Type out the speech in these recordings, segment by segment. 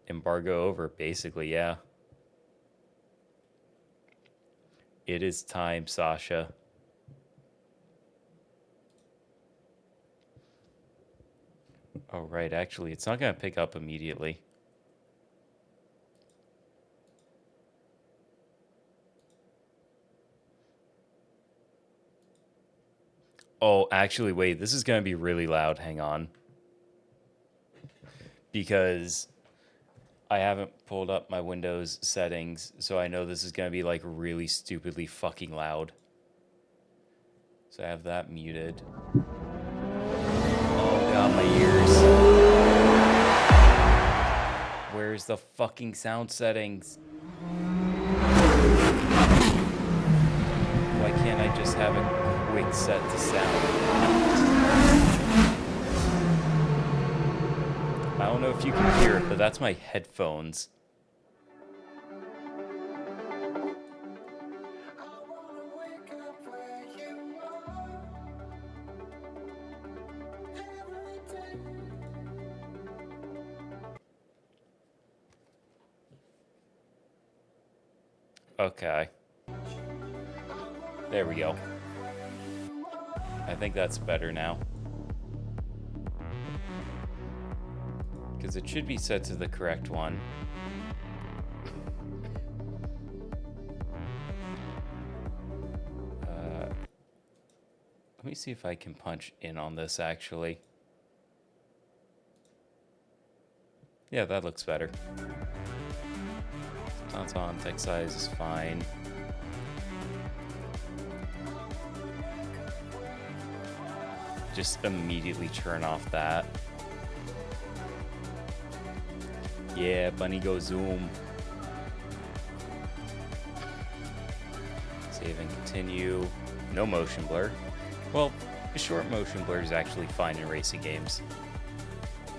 Embargo over, basically, yeah. It is time, Sasha. Oh, right, actually, it's not going to pick up immediately. Oh, actually, wait, this is going to be really loud. Hang on. Because I haven't pulled up my Windows settings, so I know this is going to be like really stupidly fucking loud. So I have that muted. Oh god, my ears. Where's the fucking sound settings? Why can't I just have a quick set to sound? I don't know if you can hear it, but that's my headphones. Okay. There we go. I think that's better now. Because it should be set to the correct one. Let me see if I can punch in on this, actually. Yeah, that looks better. Sounds on, text size is fine. Just immediately turn off that. Yeah, bunny go zoom. Save and continue. No motion blur. Well, short motion blur is actually fine in racing games.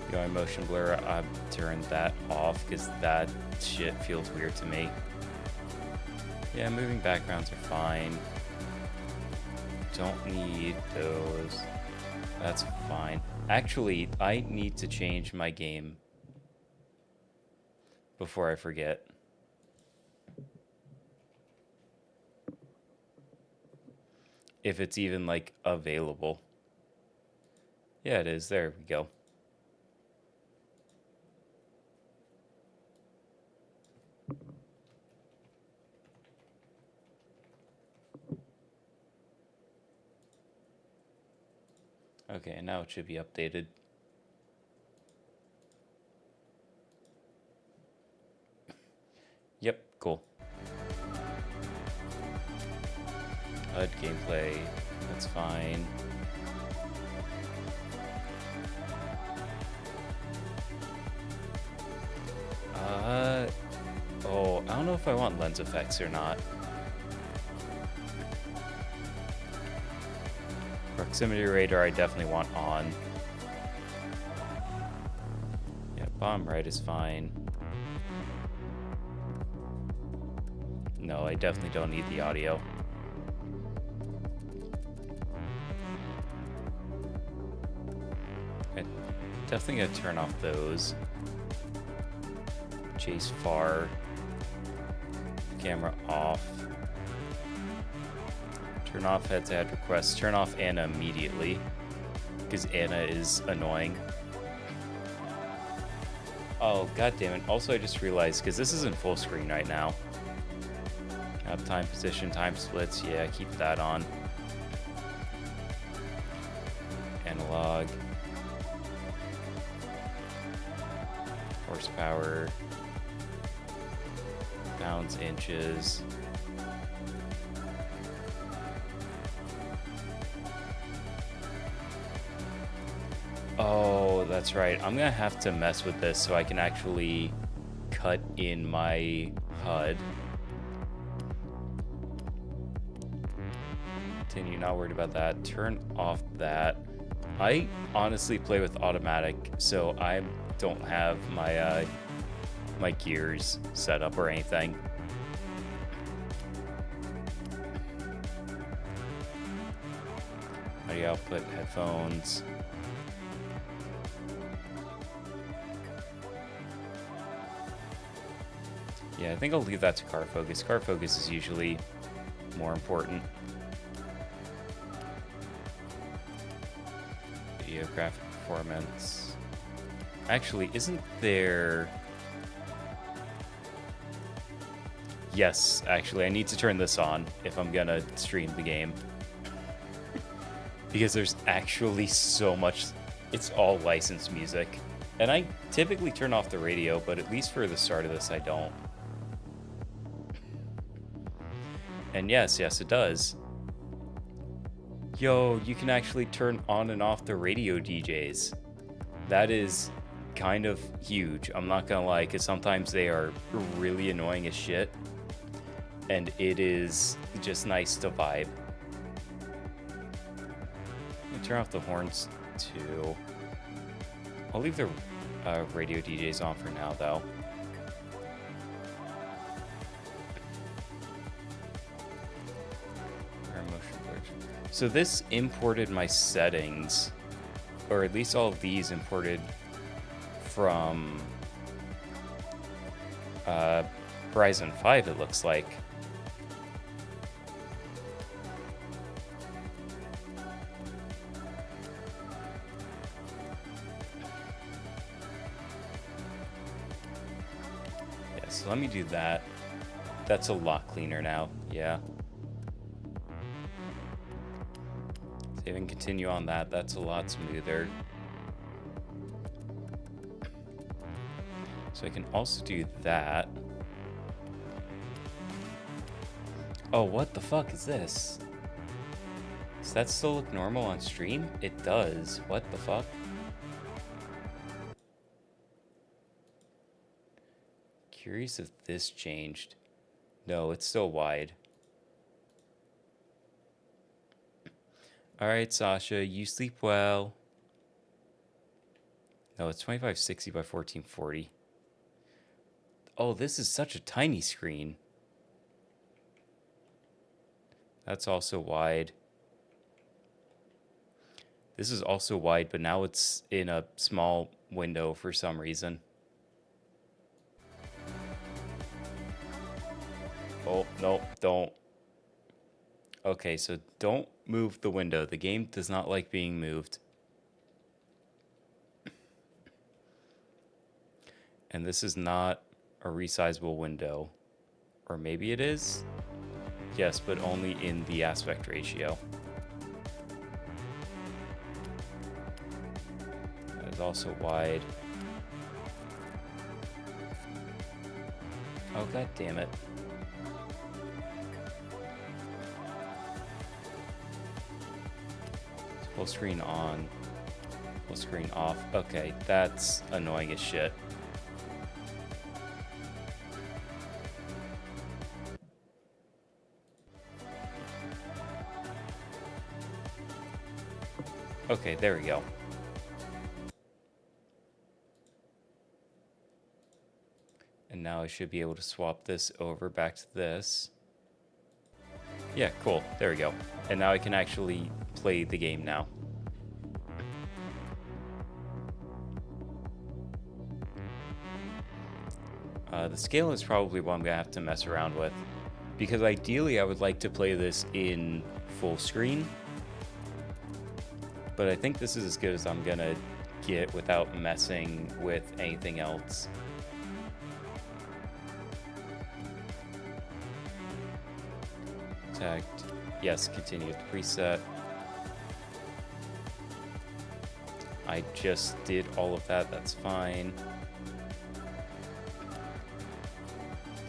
The only motion blur, I've turned that off because that shit feels weird to me. Yeah, moving backgrounds are fine. Don't need those. That's fine. Actually, I need to change my game before I forget. If it's even, like, available. Yeah, it is. There we go. Okay, and now it should be updated. Yep, cool. HUD gameplay, that's fine. Oh, I don't know if I want lens effects or not. Proximity radar I definitely want on. Yeah, bottom right is fine. No, I definitely don't need the audio. I definitely gotta turn off those. Chase far. Camera off. Turn off head-to-head requests. Turn off Anna immediately, because Anna is annoying. Oh, god damn it. Also, I just realized, because this is in full screen right now. Time position, time splits. Yeah, keep that on. Analog. Horsepower. Pounds, inches. Oh, that's right. I'm gonna have to mess with this so I can actually cut in my HUD. Continue, not worried about that. Turn off that. I honestly play with automatic, so I don't have my my gears set up or anything. Audio output, headphones. Yeah, I think I'll leave that to car focus. Car focus is usually more important. Video graphic performance. Actually, isn't there... Yes, actually, I need to turn this on if I'm gonna stream the game. Because there's actually so much... It's all licensed music. And I typically turn off the radio, but at least for the start of this, I don't. And yes, it does. Yo, you can actually turn on and off the radio DJs. That is kind of huge. I'm not gonna lie, because sometimes they are really annoying as shit. And it is just nice to vibe. Turn off the horns too. I'll leave the radio DJs on for now, though. So this imported my settings, or at least all of these imported from Horizon 5, it looks like. Yeah, so let me do that. That's a lot cleaner now, yeah. Save and continue on that. That's a lot smoother. So I can also do that. Oh, what the fuck is this? Does that still look normal on stream? It does. What the fuck? Curious if this changed. No, it's still wide. All right, Sasha, you sleep well. No, it's 2560 by 1440. Oh, this is such a tiny screen. That's also wide. This is also wide, but now it's in a small window for some reason. Oh, no, don't. Okay, so don't move the window. The game does not like being moved. And this is not a resizable window. Or maybe it is? Yes, but only in the aspect ratio. That is also wide. Oh, god damn it. Full screen on. Full screen off. Okay, that's annoying as shit. Okay, there we go. And now I should be able to swap this over back to this. Yeah, cool. There we go. And now I can actually play the game now. The scale is probably what I'm going to have to mess around with. Because ideally I would like to play this in full screen. But I think this is as good as I'm going to get without messing with anything else. Protect. Yes, continue with the preset. I just did all of that, that's fine.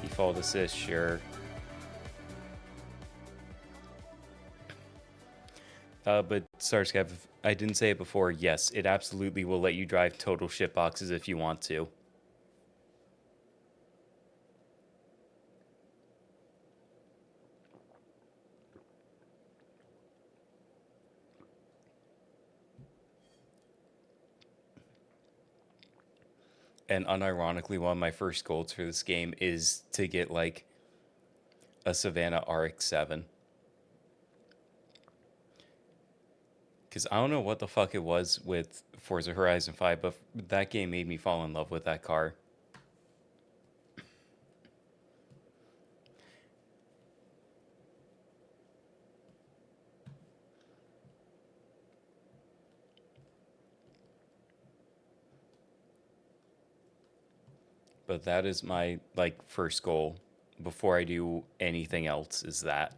Default assist, sure. But Starscape, if I didn't say it before, yes, it absolutely will let you drive total shit boxes if you want to. And unironically, one of my first goals for this game is to get, like, a Savannah RX-7. Because I don't know what the fuck it was with Forza Horizon 5, but that game made me fall in love with that car. But that is my like first goal before I do anything else is that.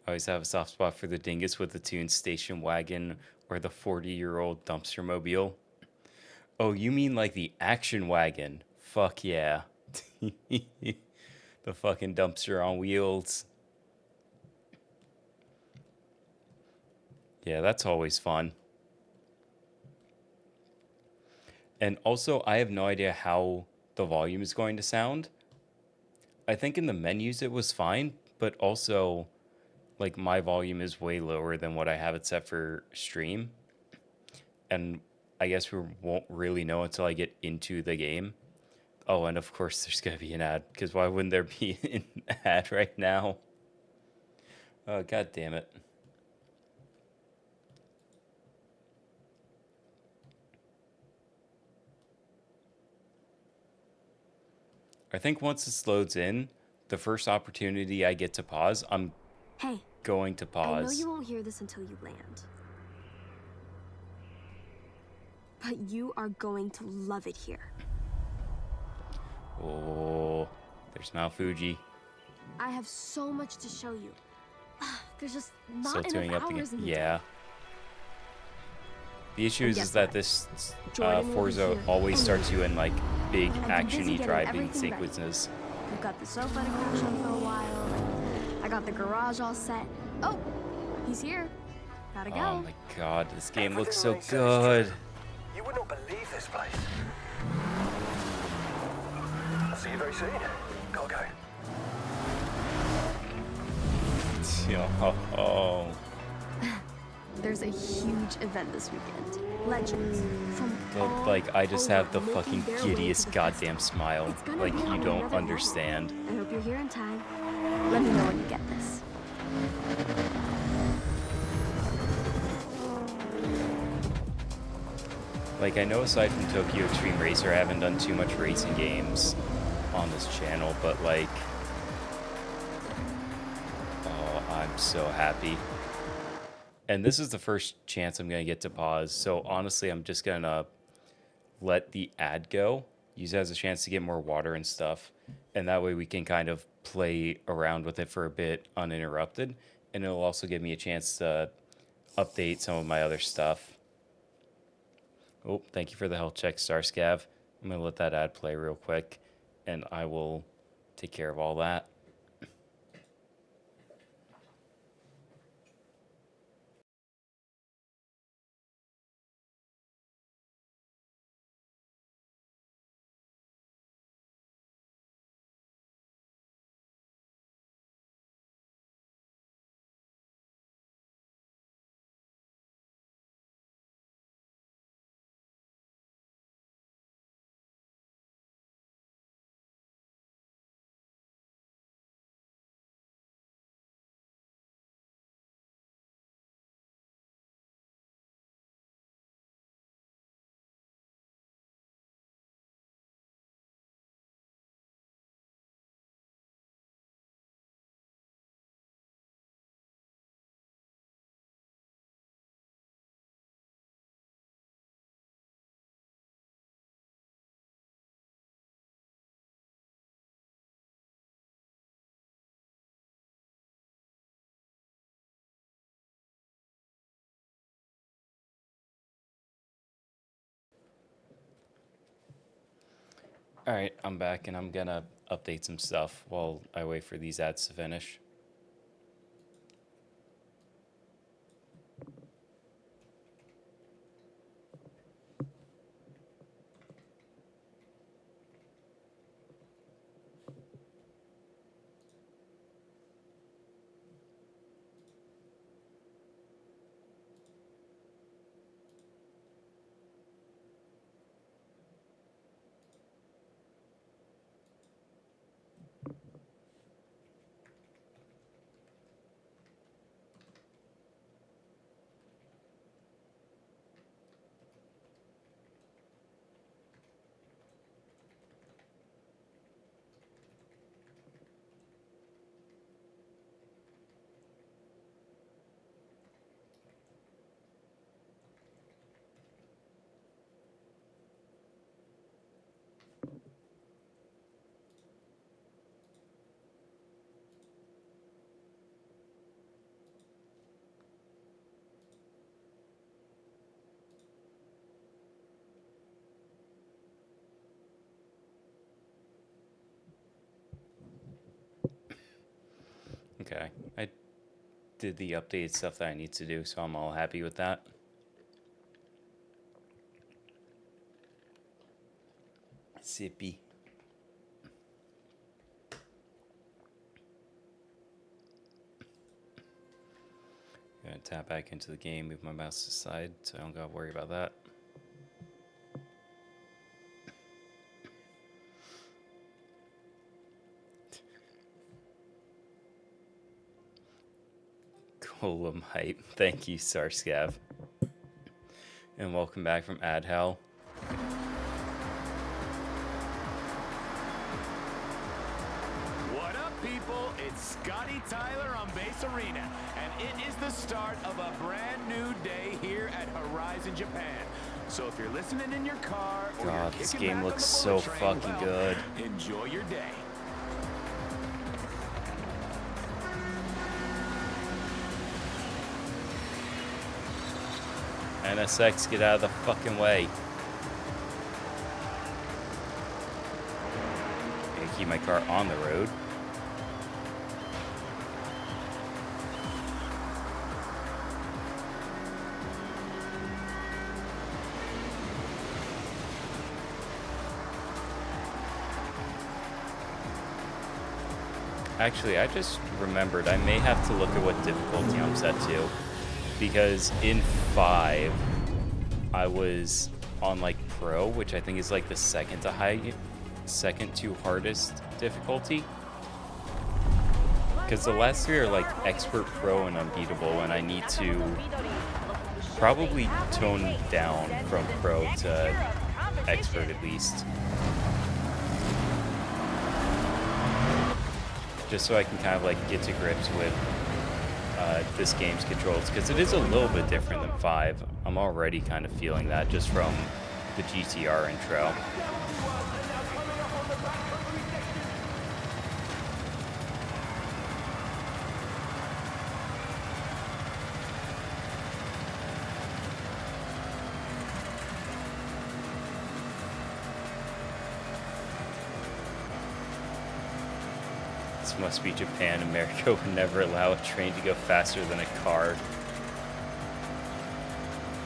I always have a soft spot for the dingus with the tuned station wagon or the 40-year-old dumpster mobile. Oh, you mean like the action wagon? Fuck yeah. The fucking dumpster on wheels. Yeah, that's always fun. And also, I have no idea how the volume is going to sound. I think in the menus it was fine, but also, like, my volume is way lower than what I have it set for stream. And I guess we won't really know until I get into the game. Oh, and of course, there's going to be an ad, because why wouldn't there be an ad right now? Oh, god damn it. I think once this loads in, the first opportunity I get to pause, I'm going to pause. I know you won't hear this until you land. But you are going to love it here. Oh, there's Mount Fuji. I have so much to show you. There's just Still not tuning enough up hours again. in the Yeah. day. The issue is that this Jordan will be Forza here always any starts you in like big I've been busy action-y getting driving everything ready. sequences. We've got the sofa to crash on for a while. I got the garage all set. Oh, he's here. Gotta go. Oh my god, this game looks so Everything good. You would not believe this place. I'll see you very soon. Gotta go. Oh. There's a huge event this weekend. Legends from all Like, I just have the over fucking making their way to giddiest the goddamn festival. smile. It's gonna Like, be you on don't another understand. level. I hope you're here in time. Let me know when you get this. Like, I know aside from Tokyo Extreme Racer, I haven't done too much racing games on this channel, but like, oh, I'm so happy. And this is the first chance I'm going to get to pause. So honestly, I'm just going to let the ad go, use it as a chance to get more water and stuff. And that way we can kind of play around with it for a bit uninterrupted. And it'll also give me a chance to update some of my other stuff. Oh, thank you for the health check, Starscav. I'm going to let that ad play real quick, and I will take care of all that. All right, I'm back, and I'm going to update some stuff while I wait for these ads to finish. Okay. I did the updated stuff that I need to do, so I'm all happy with that. Sippy. Gonna tap back into the game, move my mouse aside so I don't gotta worry about that. Golem hype. Thank you, Sarscav. And welcome back from Adhel. What up, people? It's Scotty Tyler on Base Arena, and it is the start of a brand new day here at Horizon Japan. So if you're listening in your car or God, you're this kicking game back looks on the so bullet train, fucking well, good. Enjoy your day. NSX, get out of the fucking way. Gonna keep my car on the road. Actually, I just remembered I may have to look at what difficulty I'm set to. Because in 5, I was on like Pro, which I think is like the second to hardest difficulty. Because the last 3 are like Expert, Pro, and Unbeatable, and I need to probably tone down from Pro to Expert at least. Just so I can kind of like get to grips with this game's controls, because it is a little bit different than 5. I'm already kind of feeling that just from the GTR intro. This must be Japan. America would never allow a train to go faster than a car.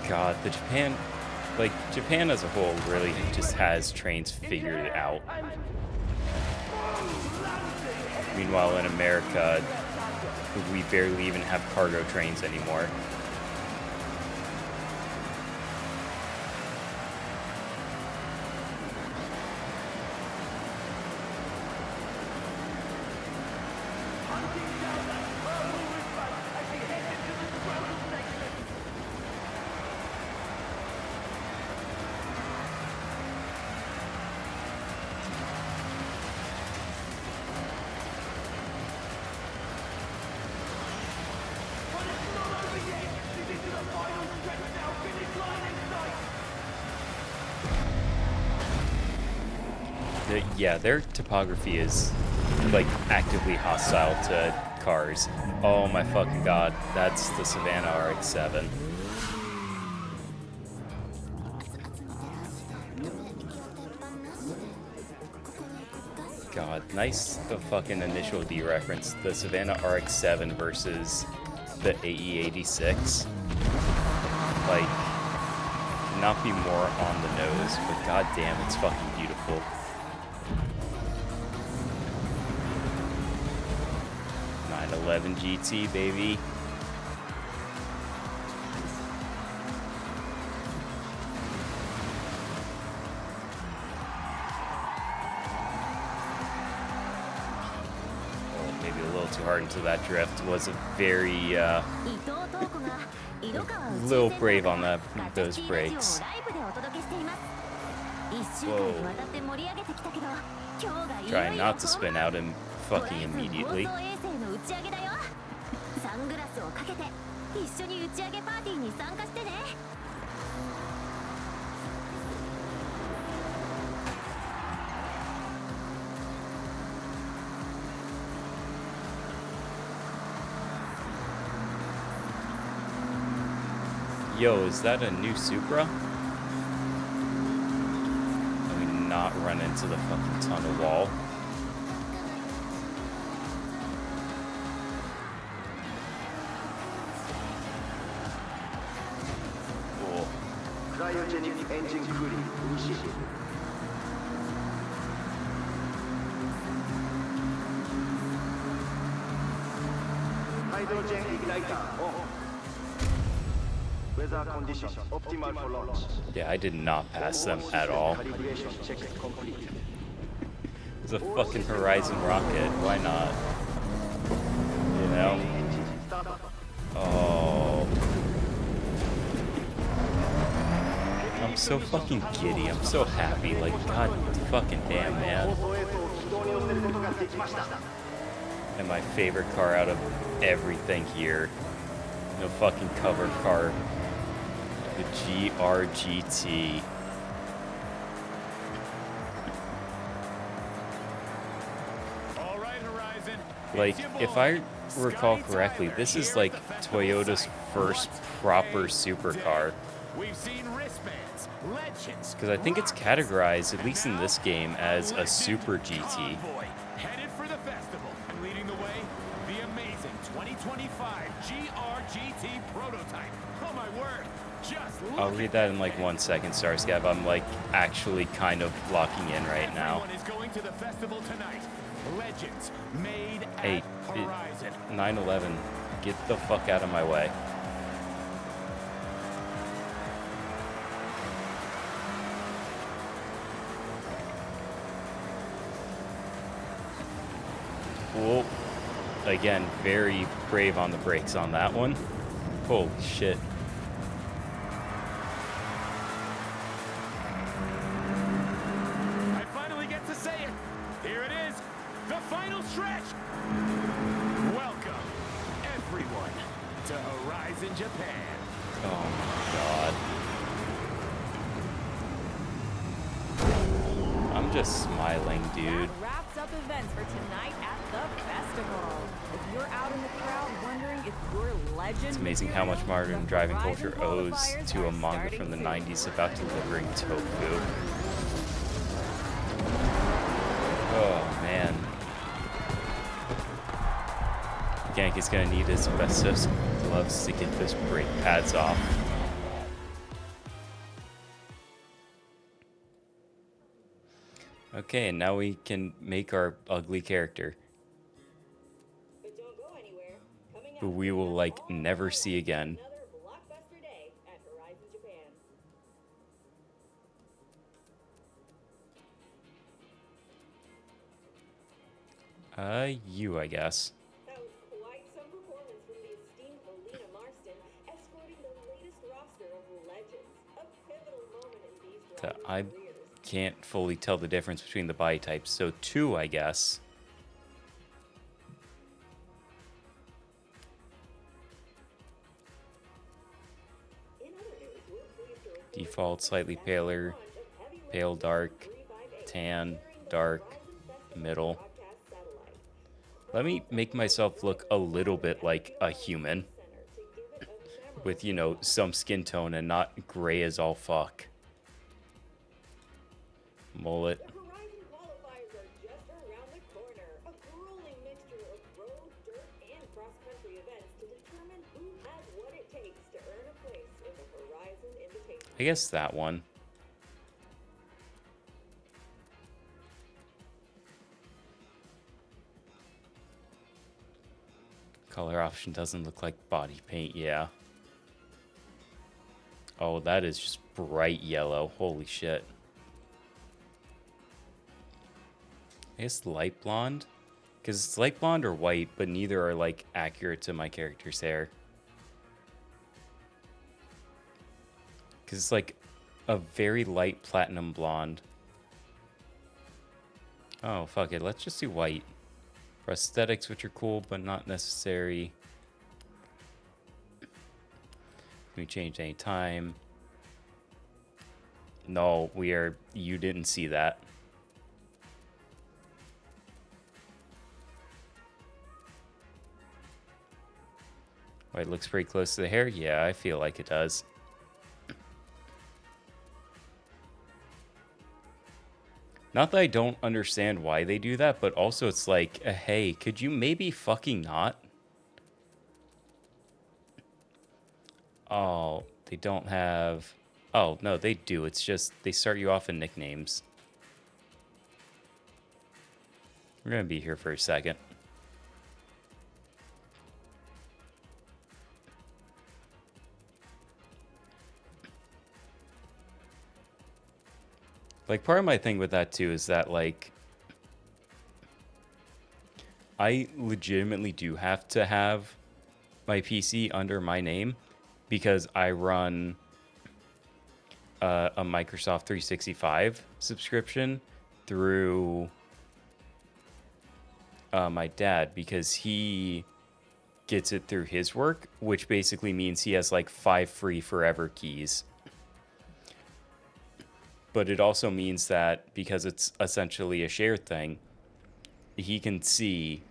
God, Japan as a whole really just has trains figured out. Meanwhile, in America, we barely even have cargo trains anymore. Yeah, their topography is like actively hostile to cars. Oh my fucking god, that's the Savannah RX-7. God, nice the fucking initial D reference. The Savannah RX-7 versus the AE86. Like, not be more on the nose, but god damn, it's fucking beautiful. .11 GT, baby. Oh, maybe a little too hard into that drift. Was a very little brave on those brakes. Whoa. Trying not to spin out him fucking immediately. Yo, is that a new Supra? Let me not run into the fucking tunnel wall. Hydrogen igniter on. Weather conditions optimal for launch. Yeah, I did not pass them at all. Calibration check complete. It's a fucking Horizon rocket. Why not? You know? Oh. I'm so fucking giddy. I'm so happy. Like, god fucking damn, man. And my favorite car out of everything here. No fucking cover car. The GRGT. All right, Horizon. Like, if I recall correctly, this is like Toyota's first proper supercar. We've seen wristbands, legends. Because I think it's categorized, at least in this game, as a Super GT. Convoy, headed for the festival. And leading the way, the amazing 2025 GRGT prototype. Oh my word. Just look I'll read that in like 1 second, Starscap. I'm like actually kind of locking in right now. Everyone is going to the festival tonight. Legends made Hey, at Horizon. 911, get the fuck out of my way. Whoa. Again, very brave on the brakes on that one. Holy shit. I finally get to say it. Here it is, the final stretch. Welcome, everyone, to Horizon Japan. Oh my god. I'm just smiling, dude. That wraps up events for tonight at the festival. If you're out in the crowd wondering if your legend It's amazing how much modern driving culture owes to a manga from the 90s about delivering tofu. Oh man. Gank is gonna need his asbestos gloves to get those brake pads off. Okay, and now we can make our ugly character, But don't go anywhere. Coming who out we will like never see again. another blockbuster day at Horizon Japan. You, I guess. That was quite some performance from the esteemed Helena Marston, escorting the latest roster of legends. A pivotal moment in these drivers' I careers. can't fully tell the difference between the body types, so 2, I guess. In other news, we're pleased to report Default, slightly paler, launch of heavyweight pale, dark, 358 tan, carrying the dark, Horizon Festival middle. broadcast satellite. Let me make myself look a little bit like a human, Center to give it a memorable with, you know, some skin tone and not gray as all fuck. Mullet. The Horizon qualifiers are just around the corner. A grueling mixture of road, dirt, and cross-country events to determine who has what it takes to earn a place in the Horizon Invitation. I guess that one. Color option doesn't look like body paint, yeah. Oh, that is just bright yellow. Holy shit. I guess light blonde? Because it's light blonde or white, but neither are, like, accurate to my character's hair. Because it's, like, a very light platinum blonde. Oh, fuck it. Let's just do white. Prosthetics, which are cool, but not necessary. Can we change any time? No, we are... You didn't see that. White looks pretty close to the hair. Yeah, I feel like it does. Not that I don't understand why they do that, but also it's like, hey, could you maybe fucking not? Oh, they don't have Oh, no, they do. It's just they start you off in nicknames. We're going to be here for a second. Like, part of my thing with that, too, is that, like, I legitimately do have to have my PC under my name because I run a Microsoft 365 subscription through my dad because he gets it through his work, which basically means he has like 5 free forever keys. But it also means that because it's essentially a shared thing, he can see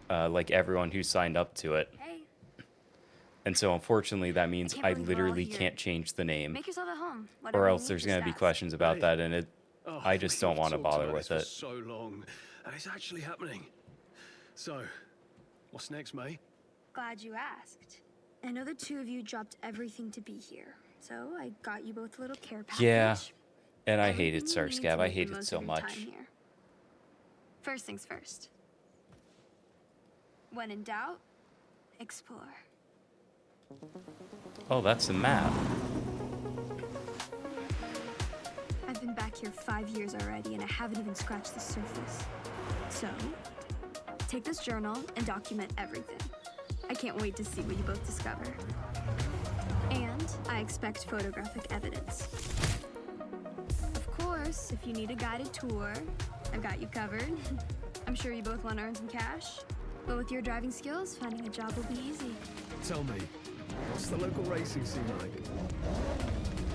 like everyone who signed up to it. Hey, And so unfortunately that means can't I believe we're all literally here. can't change the name, make yourself at home. Whatever or you else need, there's just going to be ask. questions about Hey. that, and I just don't we've want to talked bother about with this it. for so long, and it's actually happening. So, what's next, May? Glad you asked. I know the two of you dropped everything to be here, so I got you both a little care package. Yeah, and I hated Everything you need to Sarscav. I make the hate it most so of your time much. here. First things first. When in doubt, explore. Oh, that's the map. I've been back here 5 years already, and I haven't even scratched the surface. So, take this journal and document everything. I can't wait to see what you both discover. And I expect photographic evidence. Of course, if you need a guided tour, I've got you covered. I'm sure you both want to earn some cash. But with your driving skills, finding a job will be easy. Tell me, what's the local racing scene like?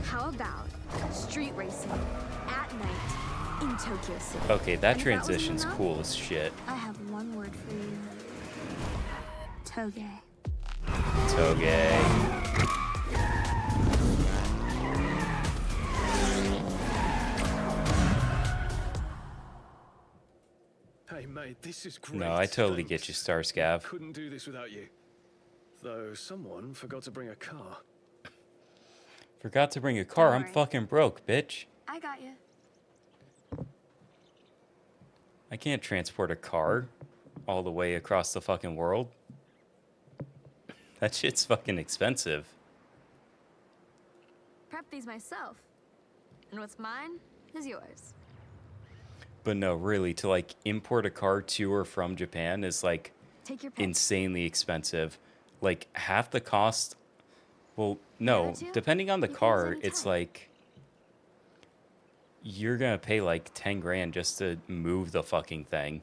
How about street racing at night in Tokyo City? Okay, that And if wasn't transition's enough, cool as shit. I have one word for you. Toge. Toge. Hey, mate, this is great. No, I totally Thanks. get you, Starscav. Couldn't do this without you. Though someone forgot to bring a car. Forgot to bring a car. Don't I'm worry. fucking broke, bitch. I got you. I can't transport a car all the way across the fucking world. That shit's fucking expensive. Prep these myself. And what's mine is yours. But no, really, to like import a car to or from Japan is like Take your pick. insanely expensive. Like half the cost. Well, no, other two? depending on the You can use car, any it's time. like you're gonna pay like 10 grand just to move the fucking thing.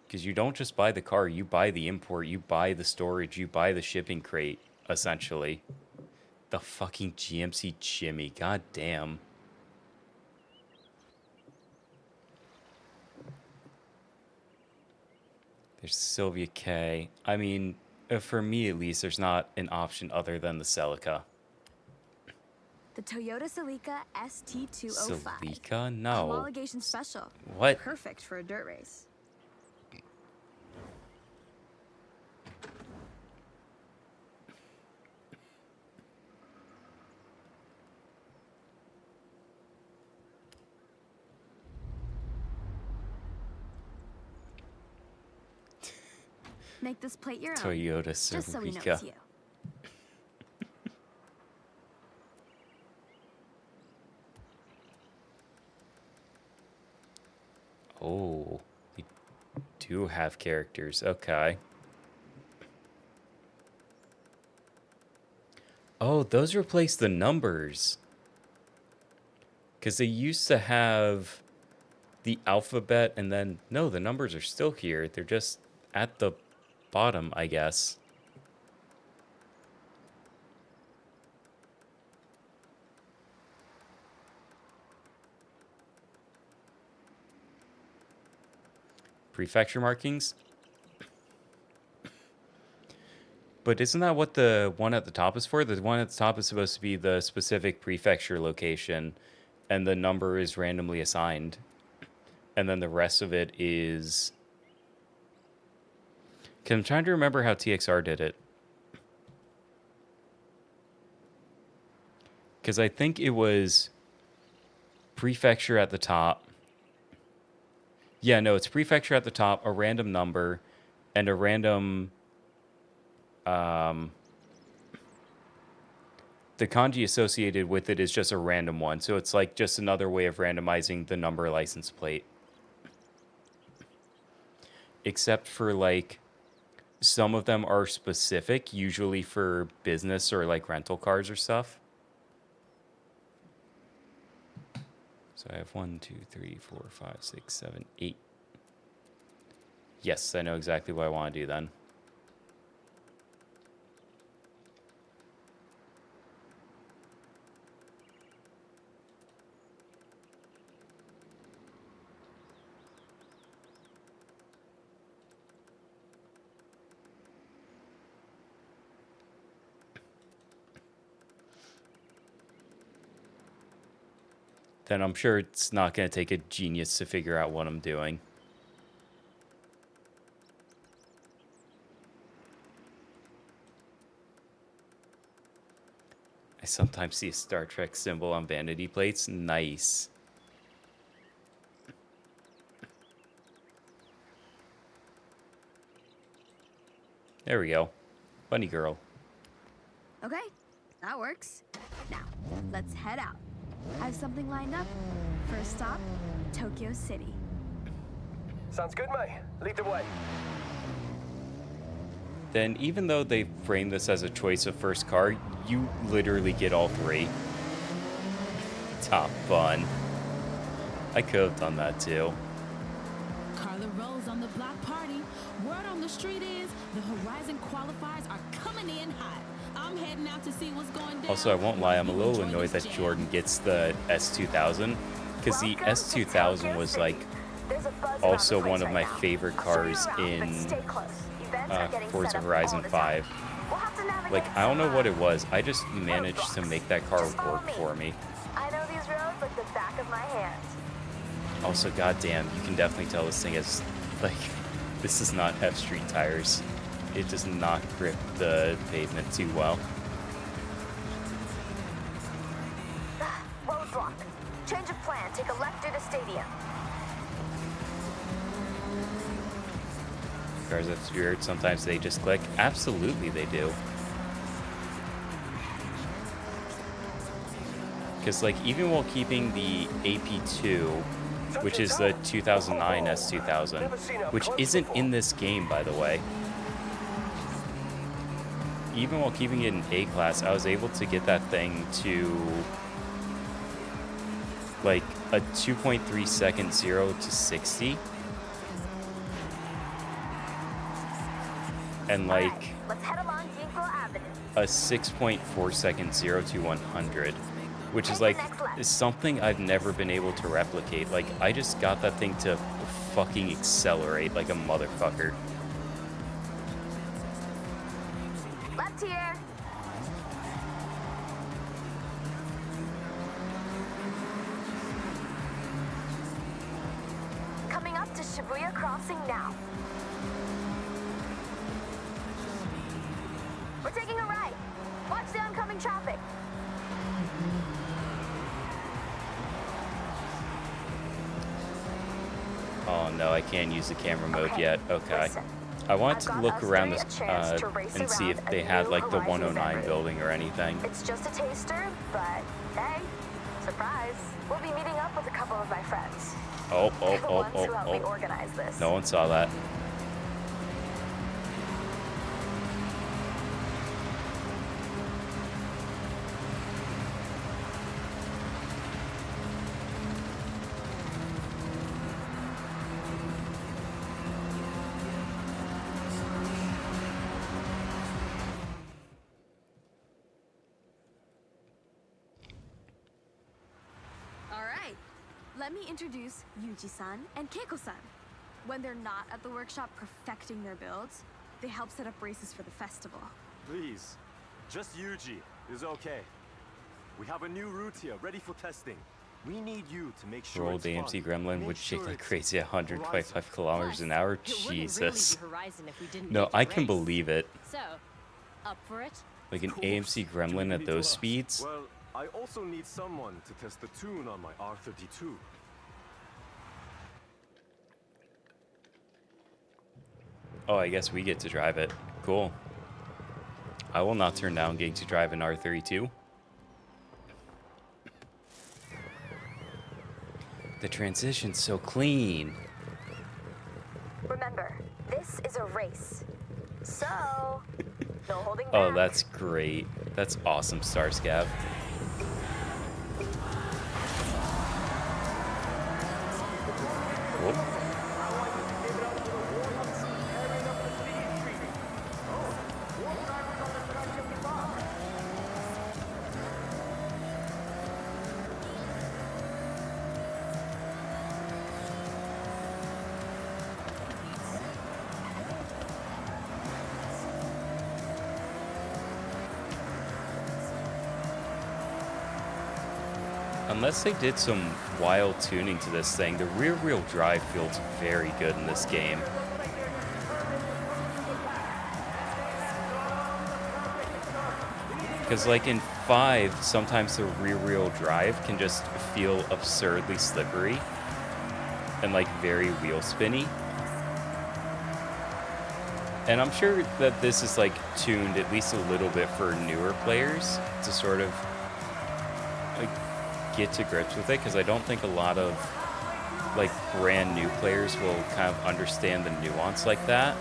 Because you don't just buy the car, you buy the import, you buy the storage, you buy the shipping crate, essentially. The fucking GMC Jimmy, god damn. There's Sylvia K. I mean, for me at least, there's not an option other than the Celica. The Toyota Celica ST205. Celica? No. Homologation special. What? Perfect for a dirt race. Make this plate your own. Toyota Just so we know Celica. it's you. Oh, we do have characters. Okay. Oh, those replace the numbers. Because they used to have the alphabet and then... No, the numbers are still here. They're just at the bottom, I guess. Prefecture markings? But isn't that what the one at the top is for? The one at the top is supposed to be the specific prefecture location, and the number is randomly assigned. And then the rest of it is... 'Cause I'm trying to remember how TXR did it. Because I think it was prefecture at the top. Yeah, no, it's prefecture at the top, a random number, and a random... the kanji associated with it is just a random one. So it's like just another way of randomizing the number license plate. Except for like, some of them are specific, usually for business or like rental cars or stuff. So I have 1, 2, 3, 4, 5, 6, 7, 8. Yes, I know exactly what I want to do then. Then I'm sure it's not going to take a genius to figure out what I'm doing. I sometimes see a Star Trek symbol on vanity plates. Nice. There we go. Bunny girl. Okay, that works. Now, let's head out. I have something lined up. First stop, Tokyo City. Sounds good, mate. Lead the way. Then even though they framed this as a choice of first car, you literally get all three. Top fun. I could have done that too. Carla Rose on the block party. Word on the street is the Horizon qualifiers are coming in hot. I'm heading out to see what's going down. Also, I won't lie, I'm a little annoyed that Jordan gets the S2000, because the S2000 was like also one of my favorite cars in Forza Horizon 5. Like, I don't know what it was, I just managed to make that car work for me. I know these roads like the back of my hand. Also, goddamn, you can definitely tell this thing is, like, this does not have street tires. It does not grip the pavement too well. Road block. Change of plan. Take a left into stadium. Cars have spirit, sometimes they just click. Absolutely they do. Because, like, even while keeping the AP2, which is the 2009 S2000, which isn't in this game, by the way. Even while keeping it in A-class, I was able to get that thing to, like, a 2.3 second 0 to 60. And, like, a 6.4 second 0 to 100. Which is, like, is something I've never been able to replicate. Like, I just got that thing to fucking accelerate like a motherfucker. Left here. Coming up to Shibuya Crossing now. We're taking a right. Watch the oncoming traffic. Oh no, I can't use the camera mode yet. Okay. I wanted to look around this and see if they had like the 109 building or anything. It's just a taster, but hey, surprise. We'll be meeting up with a couple of my friends. Oh. Me organize this. No one saw that. Let me introduce Yuji-san and Keiko-san. When they're not at the workshop perfecting their builds, they help set up races for the festival. Please, just Yuji is okay. We have a new route here, ready for testing. We need you to make sure Rolled AMC Gremlin would shake like crazy at 125 kilometers an hour. Jesus. No, I can believe it. So, up for it? Like an AMC Gremlin at those speeds? Well, I also need someone to test the tune on my R32. Oh, I guess we get to drive it. Cool. I will not turn down getting to drive an R32. The transition's so clean. Remember, this is a race. So, no holding back. Oh, that's great. That's awesome, Starscav. Cool. Unless they did some wild tuning to this thing, the rear-wheel drive feels very good in this game. Because like in 5, sometimes the rear-wheel drive can just feel absurdly slippery and like very wheel spinny. And I'm sure that this is like tuned at least a little bit for newer players to sort of like get to grips with it, because I don't think a lot of like brand new players will kind of understand the nuance like that.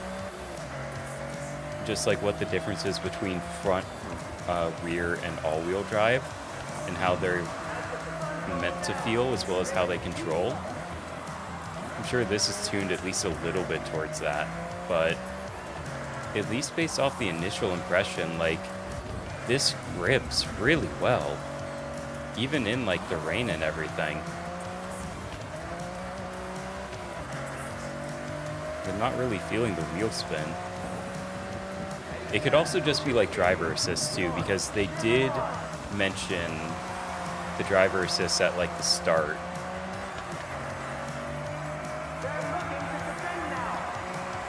Just like what the difference is between front, rear, and all-wheel drive, and how they're meant to feel as well as how they control. I'm sure this is tuned at least a little bit towards that, but at least based off the initial impression, like, this grips really well, even in like the rain and everything. I'm not really feeling the wheel spin. It could also just be like driver assist too, because they did mention the driver assist at like the start.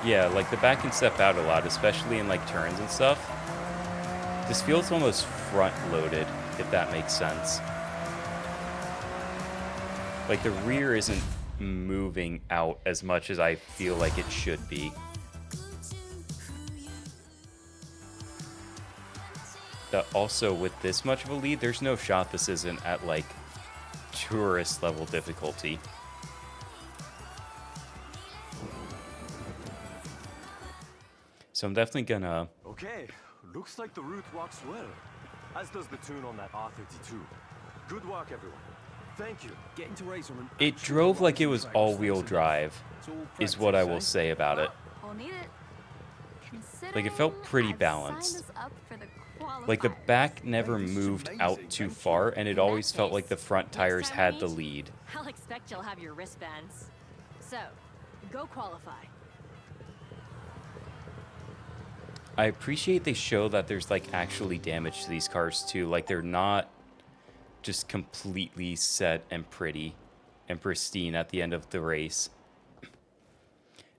Yeah, like the back can step out a lot, especially in like turns and stuff. This feels almost front loaded, if that makes sense. Like the rear isn't moving out as much as I feel like it should be. That also, with this much of a lead, there's no shot this isn't at like tourist level difficulty. So I'm definitely gonna... Okay, looks like the route walks well, as does the tune on that R32. Good work, everyone. Thank you. Getting to Razorman. It drove like it was all-wheel drive, is what I will say about it. We'll need it. Like, it felt pretty balanced. Like, the back never moved out too far, and it always felt like the front tires had the lead. I'll expect you'll have your wristbands. So, go qualify. I appreciate they show that there's, like, actually damage to these cars, too. Like, they're not just completely set and pretty and pristine at the end of the race.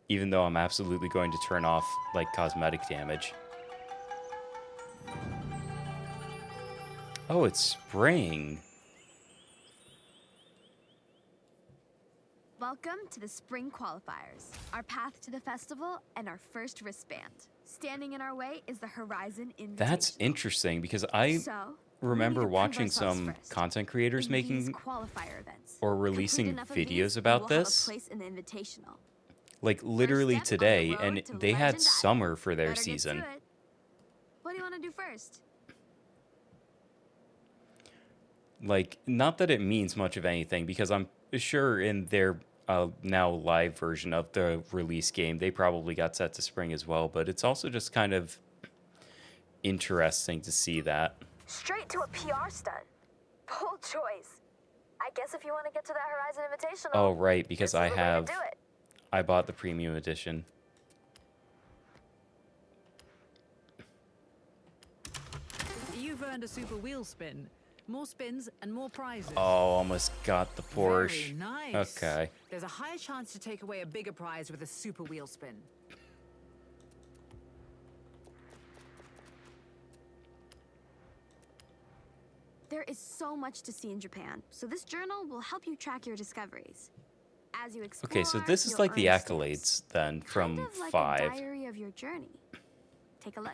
Even though I'm absolutely going to turn off, like, cosmetic damage. Oh, it's spring. Welcome to the spring qualifiers, our path to the festival and our first wristband. Standing in our way is the Horizon Invitational. That's interesting, because I remember watching some content creators making or releasing videos about this, like literally today, and they had summer for their season. What do you want to do first? Like, not that it means much of anything, because I'm sure in their now live version of the release game, they probably got set to spring as well, but it's also just kind of interesting to see that. Straight to a PR stunt. Bold choice. I guess if you want to get to that Horizon Invitational. Oh, right, because I bought the premium edition. You've earned a super wheel spin. More spins and more prizes. Oh, almost got the Porsche. Very nice. Okay. There's a higher chance to take away a bigger prize with a super wheel spin. There is so much to see in Japan, so this journal will help you track your discoveries. As you explore, Okay, so this is you'll like the earn accolades stamps. then from Kind of like 5. a diary of your journey. Take a look.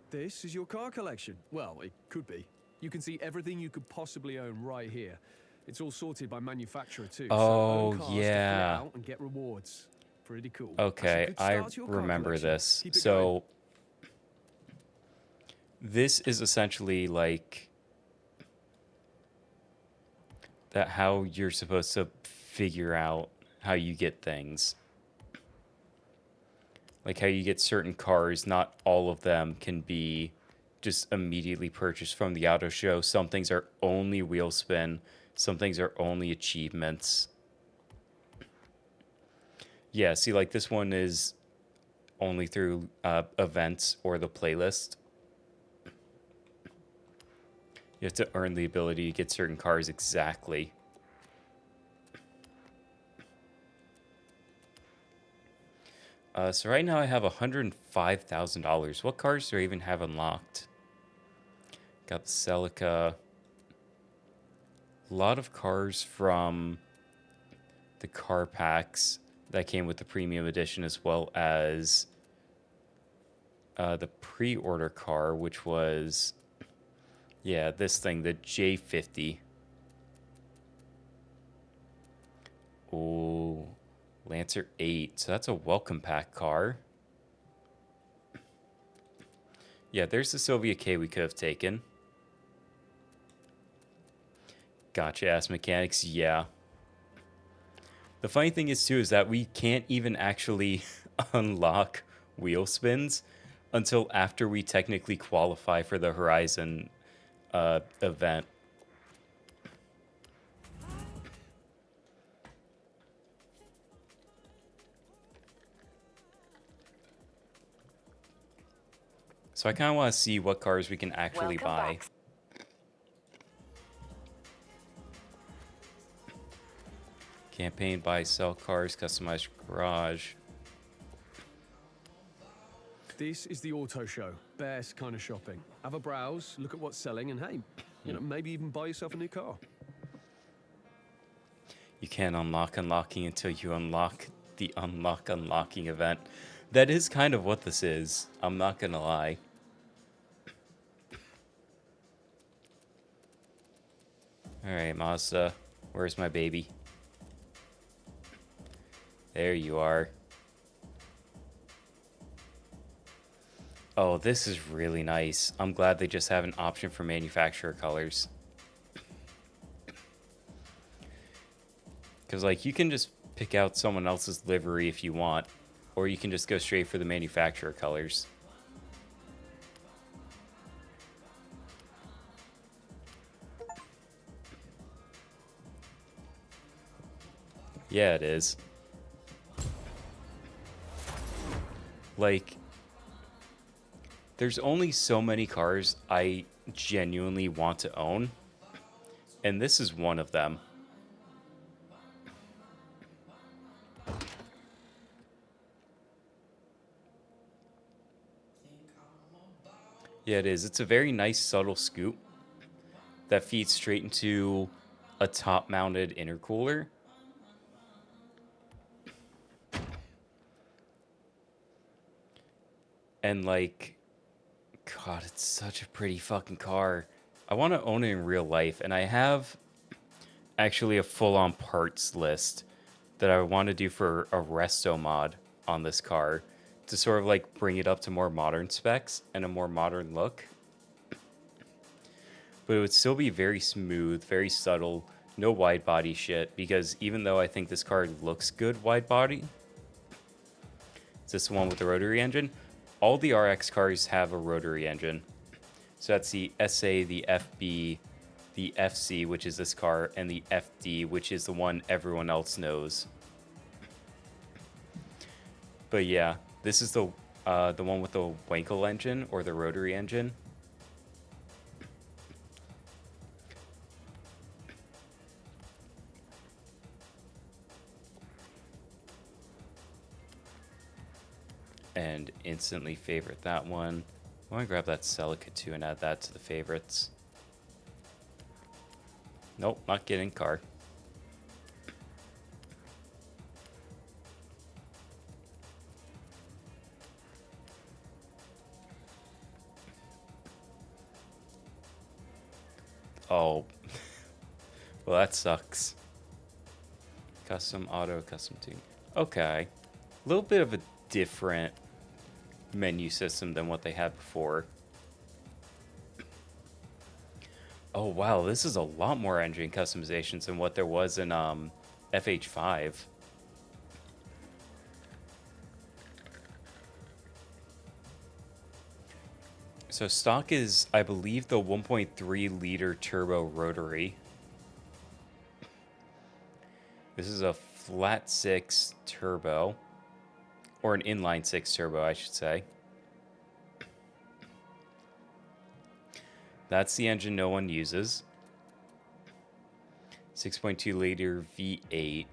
This is your car collection. Well, it could be. You can see everything you could possibly own right here. It's all sorted by manufacturer too. Oh, so own cars to yeah. flip out and get rewards. Pretty cool. Okay, That's a good I start to your car remember collection. this. Keep it So going. this is essentially like that how you're supposed to figure out how you get things. Like how you get certain cars, not all of them can be just immediately purchased from the auto show. Some things are only wheel spin, some things are only achievements. Yeah, see, like this one is only through events or the playlist. You have to earn the ability to get certain cars exactly. So right now I have $105,000. What cars do I even have unlocked? Got the Celica. A lot of cars from the car packs that came with the premium edition, as well as the pre-order car, which was, yeah, this thing, the J50. Oh, Lancer 8. So that's a welcome pack car. Yeah, there's the Sylvia K we could have taken. Gotcha, ass mechanics. Yeah. The funny thing is, too, is that we can't even actually unlock wheel spins until after we technically qualify for the Horizon event. So I kind of want to see what cars we can actually buy. Campaign, buy, sell cars, customize garage. This is the auto show. Best kind of shopping. Have a browse, look at what's selling, and hey, you know, maybe even buy yourself a new car. You can't unlock unlocking until you unlock the unlocking event. That is kind of what this is. I'm not gonna lie. Alright, Mazda. Where's my baby? There you are. Oh, this is really nice. I'm glad they just have an option for manufacturer colors. Because, like, you can just pick out someone else's livery if you want, or you can just go straight for the manufacturer colors. Yeah, it is. Like, there's only so many cars I genuinely want to own, and this is one of them. Yeah, it is. It's a very nice, subtle scoop that feeds straight into a top-mounted intercooler. And, like, God, it's such a pretty fucking car. I want to own it in real life, and I have actually a full-on parts list that I want to do for a resto mod on this car to sort of like bring it up to more modern specs and a more modern look. But it would still be very smooth, very subtle, no wide body shit, because even though I think this car looks good wide body, is this the one with the rotary engine? All the RX cars have a rotary engine. So that's the SA, the FB, the FC, which is this car, and the FD, which is the one everyone else knows. But yeah, this is the one with the Wankel engine, or the rotary engine. and instantly favorite that one. I want to grab that Celica too and add that to the favorites. Nope, not getting car. Oh, well, that sucks. Custom auto, custom tune. Okay, a little bit of a different menu system than what they had before. Oh wow, this is a lot more engine customizations than what there was in FH5. So stock is, I believe, the 1.3 liter turbo rotary. This is a flat 6 turbo, or an inline 6 turbo, I should say. That's the engine no one uses. 6.2 liter V8,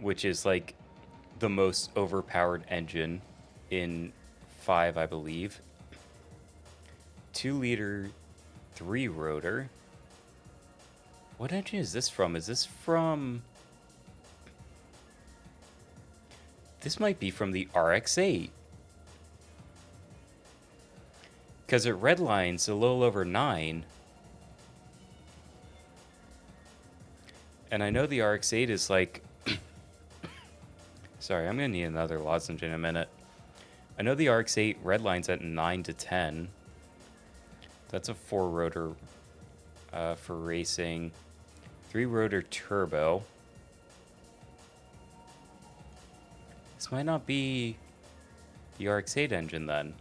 which is like the most overpowered engine in 5, I believe. 2 liter 3 rotor. What engine is this from? Is this from... This might be from the RX-8. Because it redlines a little over 9. And I know the RX-8 is like... Sorry, I'm going to need another lozenge in a minute. I know the RX-8 redlines at 9 to 10. That's a 4 rotor for racing. 3 rotor turbo. This might not be the RX-8 engine then.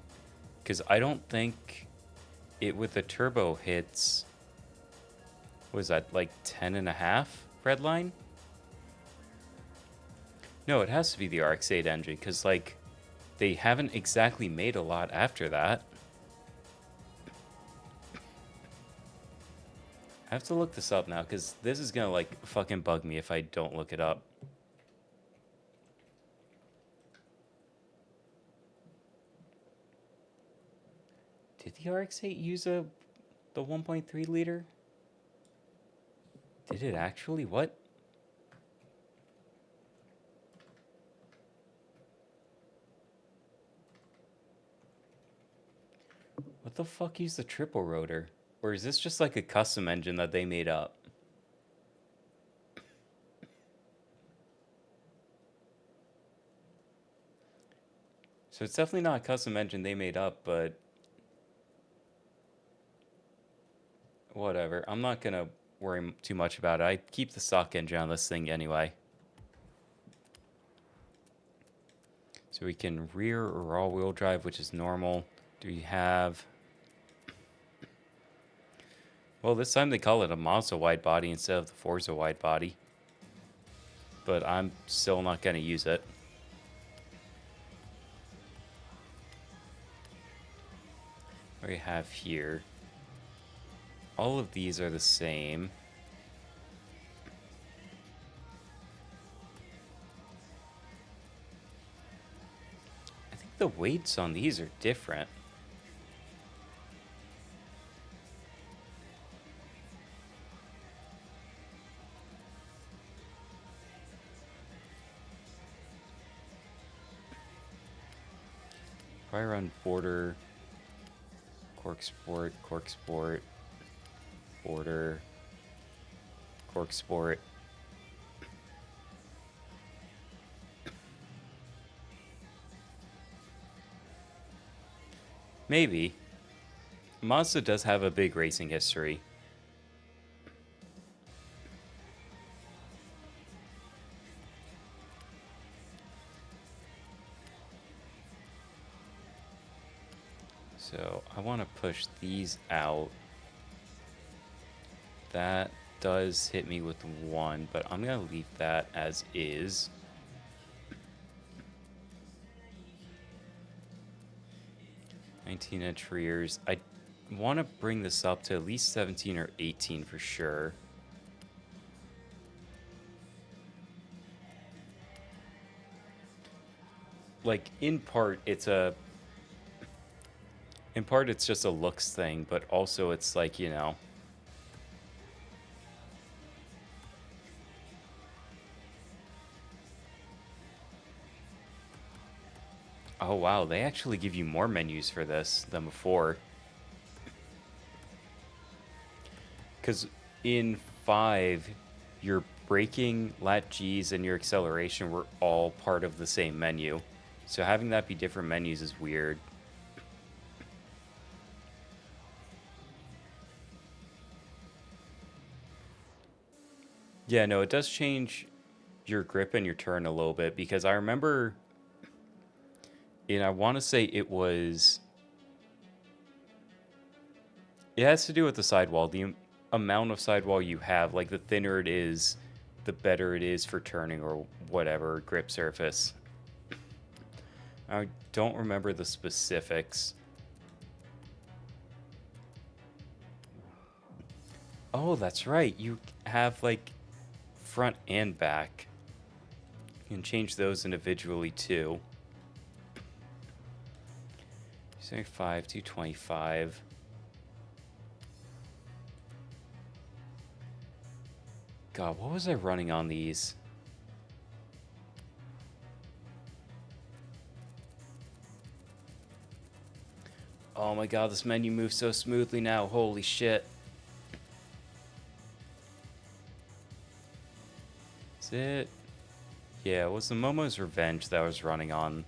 Because I don't think it with the turbo hits... Was that like 10.5 redline? No, it has to be the RX-8 engine. Because like they haven't exactly made a lot after that. I have to look this up now, because this is gonna, like, fucking bug me if I don't look it up. Did the RX-8 use the 1.3 liter? Did it actually? What? What the fuck used the triple rotor? Or is this just like a custom engine that they made up? So it's definitely not a custom engine they made up, but... Whatever. I'm not gonna worry too much about it. I keep the stock engine on this thing anyway. So we can rear or all-wheel drive, which is normal. Do we have... Well, this time they call it a Mazda wide body instead of the Forza wide body. But I'm still not going to use it. What do we have here? All of these are the same. I think the weights on these are different. Probably run border, cork sport, border, cork sport. Maybe. Mazda does have a big racing history. So I want to push these out. That does hit me with 1, but I'm going to leave that as is. (19-inch rears). I want to bring this up to at least 17 or 18 for sure. like, in part, it's just a looks thing, but also it's like, you know... Oh, wow, they actually give you more menus for this than before. Because in 5, your braking, lat Gs, and your acceleration were all part of the same menu. So having that be different menus is weird. Yeah, no, it does change your grip and your turn a little bit, because I remember... And I want to say it was... It has to do with the sidewall. The amount of sidewall you have, like, the thinner it is, the better it is for turning or whatever grip surface. I don't remember the specifics. Oh, that's right. You have, like, front and back. You can change those individually, too. 75, 225. God, what was I running on these? Oh my god, this menu moves so smoothly now. Holy shit. Is it? Yeah, it was the Momo's Revenge that I was running on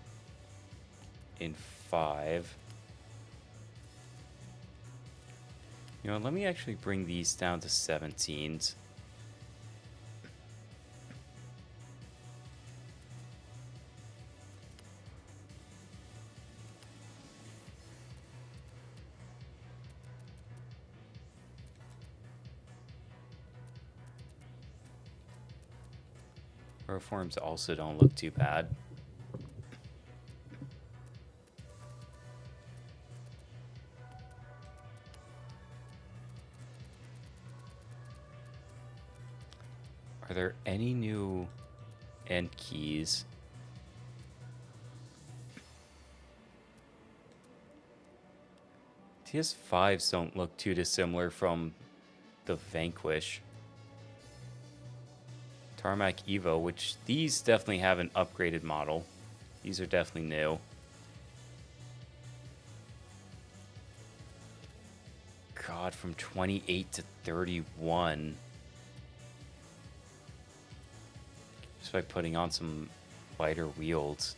in 5. You know, let me actually bring these down to 17s. Forms also don't look too bad. Are there any new end keys? TS5s don't look too dissimilar from the Vanquish. Tarmac Evo, which these definitely have an upgraded model. These are definitely new. God, from 28 to 31. Just by putting on some lighter wheels.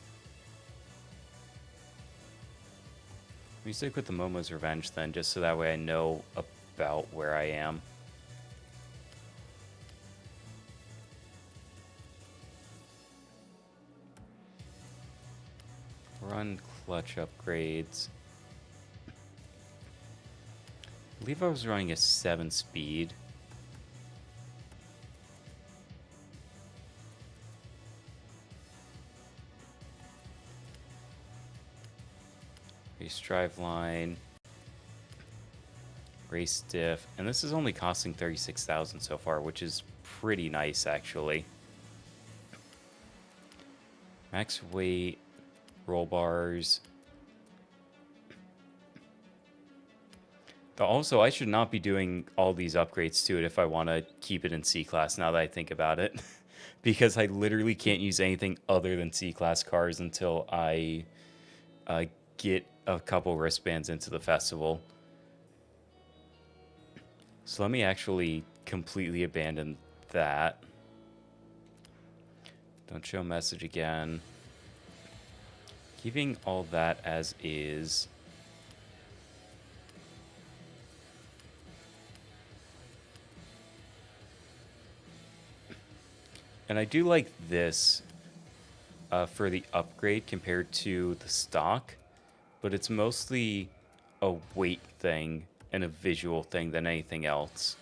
Let me stick with the Momo's Revenge then, just so that way I know about where I am. Run clutch upgrades. I believe I was running a 7-speed. Race drive line. Race diff. And this is only costing 36,000 so far, which is pretty nice actually. Max weight. Roll bars. Also, I should not be doing all these upgrades to it if I want to keep it in C-Class now that I think about it. Because I literally can't use anything other than C-Class cars until I get a couple wristbands into the festival. So let me actually completely abandon that. Don't show message again. Keeping all that as is. And I do like this for the upgrade compared to the stock, but it's mostly a weight thing and a visual thing than anything else.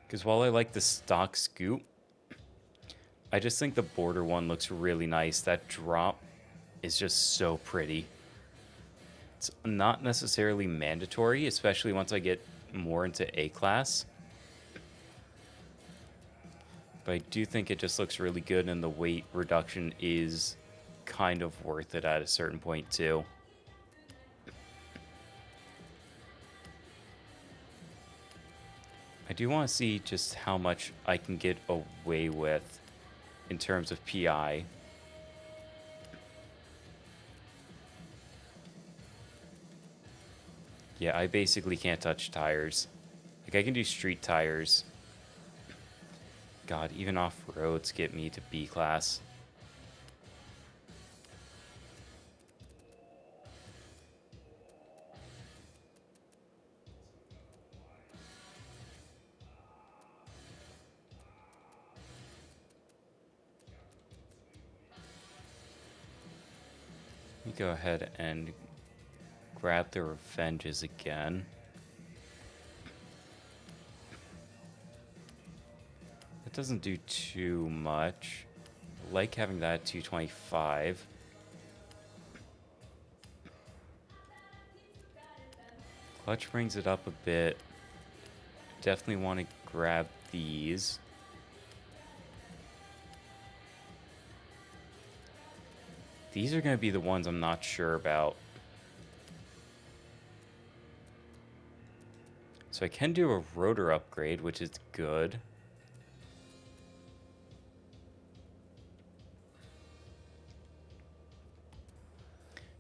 Because while I like the stock scoop, I just think the border one looks really nice. That drop is just so pretty. It's not necessarily mandatory, especially once I get more into A-Class. But I do think it just looks really good, and the weight reduction is kind of worth it at a certain point too. I do want to see just how much I can get away with in terms of PI. Yeah, I basically can't touch tires. Like, I can do street tires. God, even off-roads get me to B class. Let me go ahead and grab the revenges again. That doesn't do too much. I like having that at 225. Clutch brings it up a bit. Definitely want to grab these. These are going to be the ones I'm not sure about. So I can do a rotor upgrade, which is good.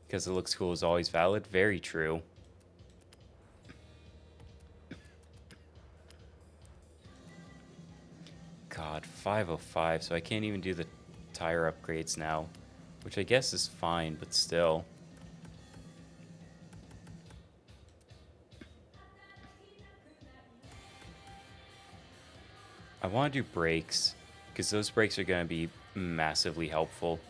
Because it looks cool is always valid. Very true. God, 505, so I can't even do the tire upgrades now. Which I guess is fine, but still. I want to do brakes, because those brakes are going to be massively helpful.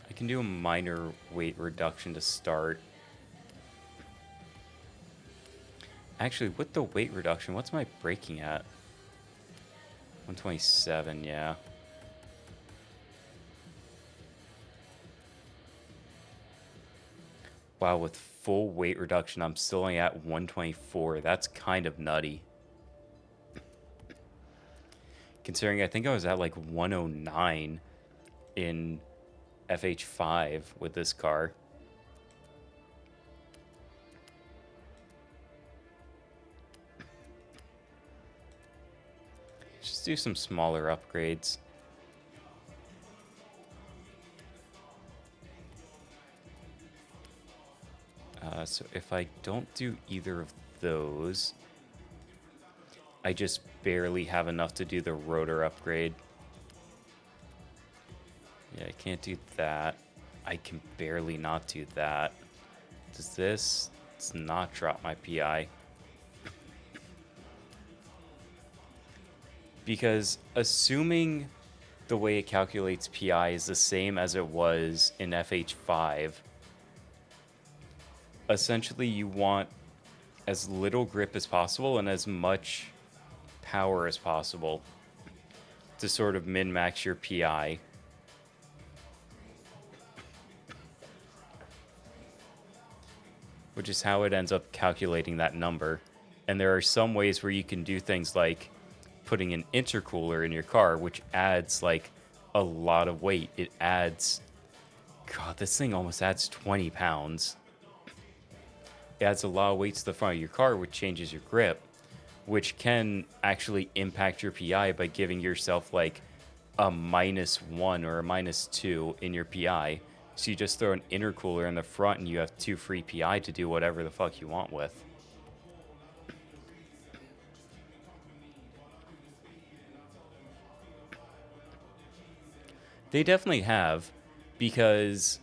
I can do a minor weight reduction to start. Actually, with the weight reduction, what's my braking at? 127, yeah. Wow, with full weight reduction, I'm still only at 124. That's kind of nutty. Considering I think I was at like 109 in FH5 with this car. Just do some smaller upgrades. So if I don't do either of those, I just barely have enough to do the rotor upgrade. Yeah, I can't do that. I can barely not do that. Does this? Does not drop my PI. Because assuming the way it calculates PI is the same as it was in FH5, essentially you want as little grip as possible and as much power as possible to sort of min-max your PI. Which is how it ends up calculating that number. And there are some ways where you can do things like putting an intercooler in your car, which adds like a lot of weight. It adds, God, this thing almost adds 20 pounds. It adds a lot of weight to the front of your car, which changes your grip, which can actually impact your PI by giving yourself like a -1 or a -2 in your PI. So you just throw an intercooler in the front and you have 2 free PI to do whatever the fuck you want with. They definitely have, because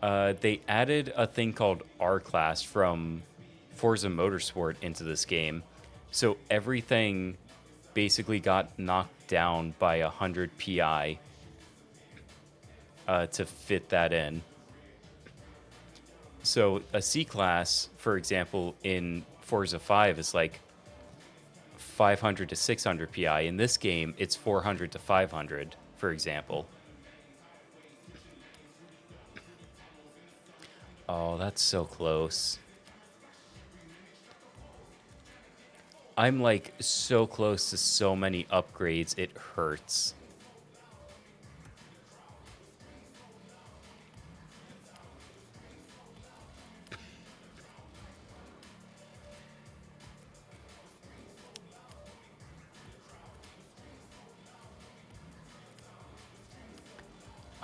they added a thing called R-Class from Forza Motorsport into this game. So everything basically got knocked down by 100 PI to fit that in. So a C-Class, for example, in Forza 5 is like 500 to 600 PI. In this game, it's 400 to 500, for example. Oh, that's so close. I'm like so close to so many upgrades, it hurts.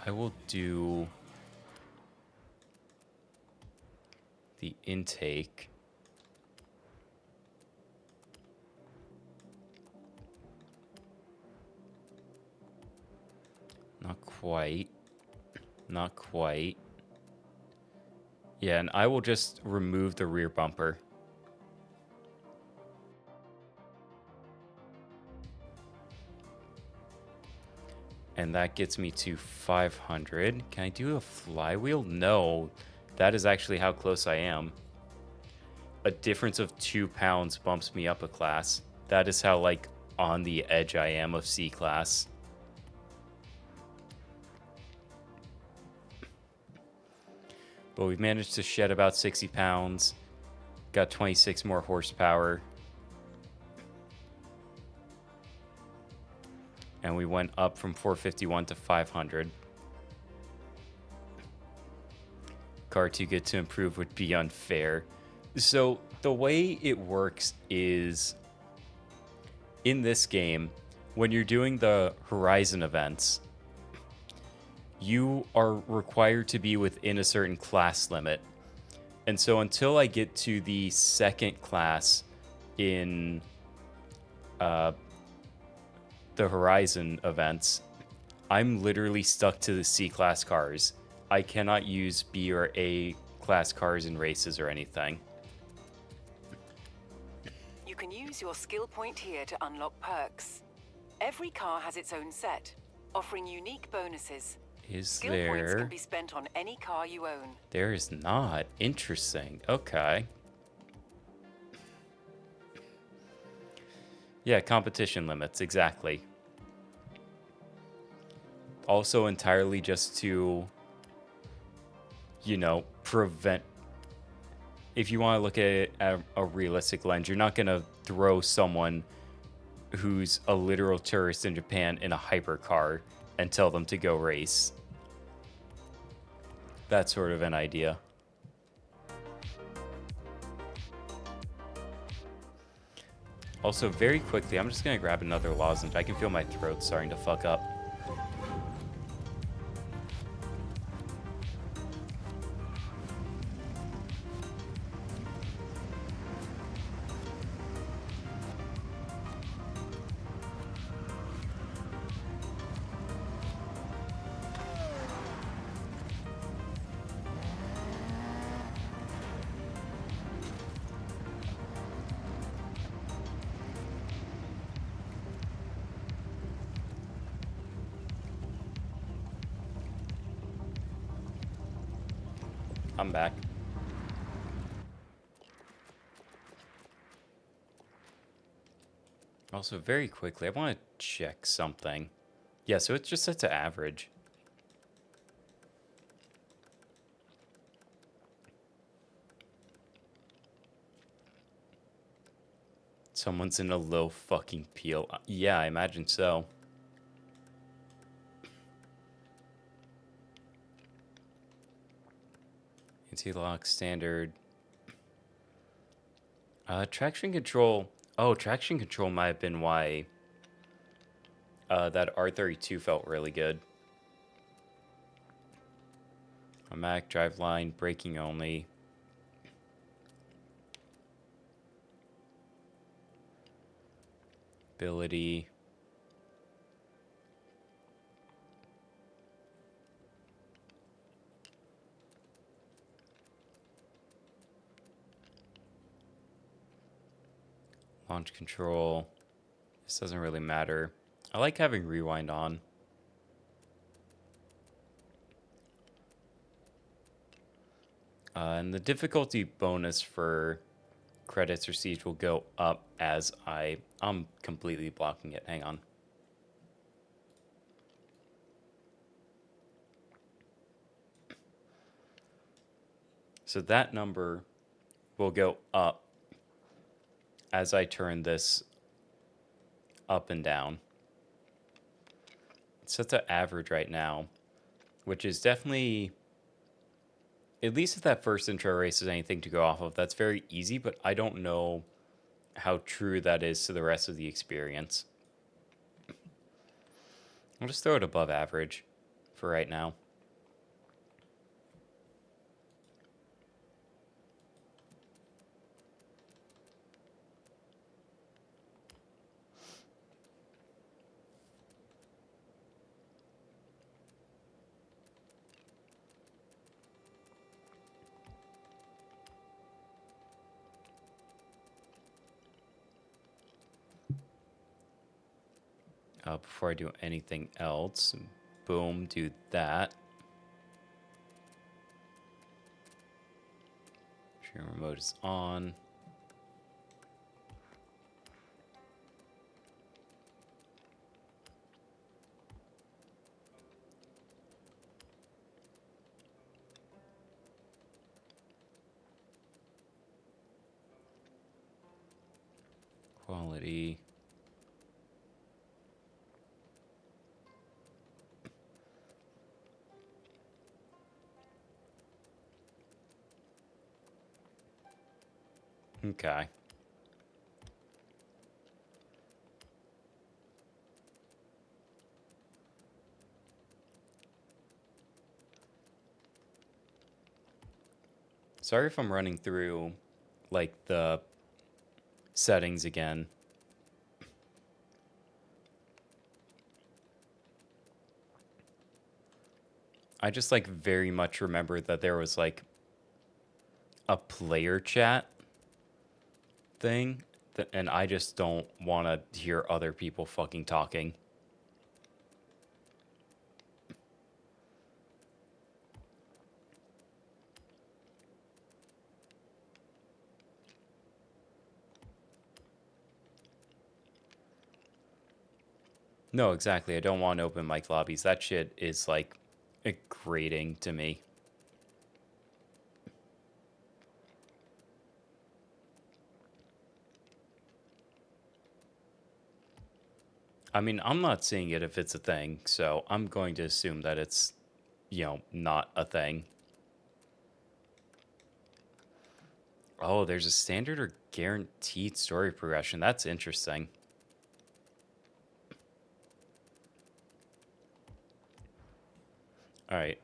I will do the intake. Not quite. Not quite. Yeah, and I will just remove the rear bumper. And that gets me to 500. Can I do a flywheel? No. That is actually how close I am. A difference of 2 pounds bumps me up a class. That is how, like, on the edge I am of C class. But we've managed to shed about 60 pounds. Got 26 more horsepower. And we went up from 451 to 500. Car too good to improve would be unfair. So the way it works is, in this game, when you're doing the Horizon events, you are required to be within a certain class limit. And so until I get to the second class in the Horizon events, I'm literally stuck to the C class cars. I cannot use B or A class cars in races or anything. You can use your skill point here to unlock perks. Every car has its own set, offering unique bonuses. Is Skill points there? can be spent on any car you own. There is not. Interesting. Okay. Yeah, competition limits, exactly. Also entirely just to, you know, prevent... If you want to look at it at a realistic lens, you're not going to throw someone who's a literal tourist in Japan in a hypercar and tell them to go race. That's sort of an idea. Also, very quickly, I'm just going to grab another lozenge. I can feel my throat starting to fuck up. I'm back. Also, very quickly, I want to check something. Yeah, so it's just set to average. Someone's in a low fucking peel. Yeah, I imagine so. Anti-lock standard. Traction control. Oh, traction control might have been why that R32 felt really good. A Mac, driveline, braking only. Ability. Launch control. This doesn't really matter. I like having rewind on. And the difficulty bonus for credits received will go up as I'm completely blocking it. Hang on. So that number will go up as I turn this up and down. It's set to average right now, which is definitely, at least if that first intro race is anything to go off of, that's very easy, but I don't know how true that is to the rest of the experience. I'll just throw it above average for right now. Before I do anything else, boom, do that. Sharing remote is on. Quality. Okay. Sorry if I'm running through, like, the settings again. I just, like, very much remember that there was, like, a player chat thing, and I just don't want to hear other people fucking talking. No, exactly. I don't want open mic lobbies. That shit is, like, grating to me. I mean, I'm not seeing it if it's a thing, so I'm going to assume that it's, you know, not a thing. Oh, there's a standard or guaranteed story progression. That's interesting. All right.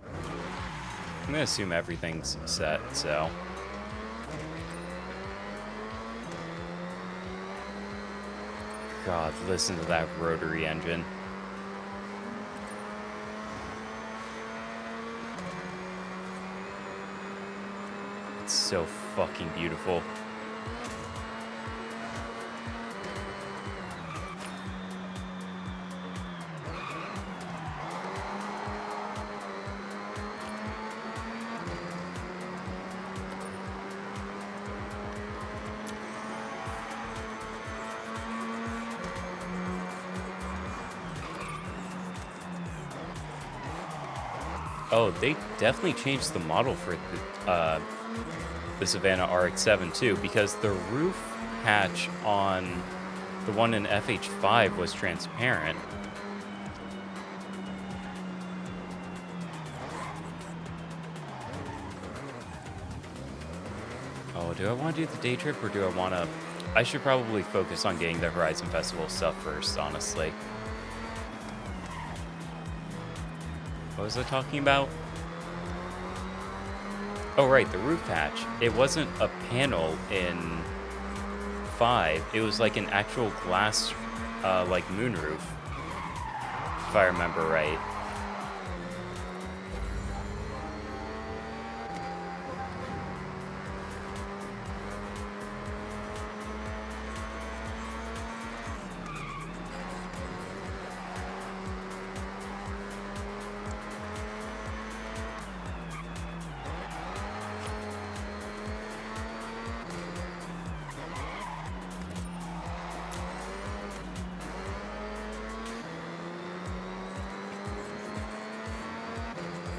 I'm going to assume everything's set, so. God, listen to that rotary engine. It's so fucking beautiful. Oh, they definitely changed the model for the Savannah RX-7 too, because the roof hatch on the one in FH5 was transparent. Oh, do I want to do the day trip or do I want to? I should probably focus on getting the Horizon Festival stuff first, honestly. What was I talking about? Oh, right, the roof hatch. It wasn't a panel in 5. It was like an actual glass, like moonroof, if I remember right.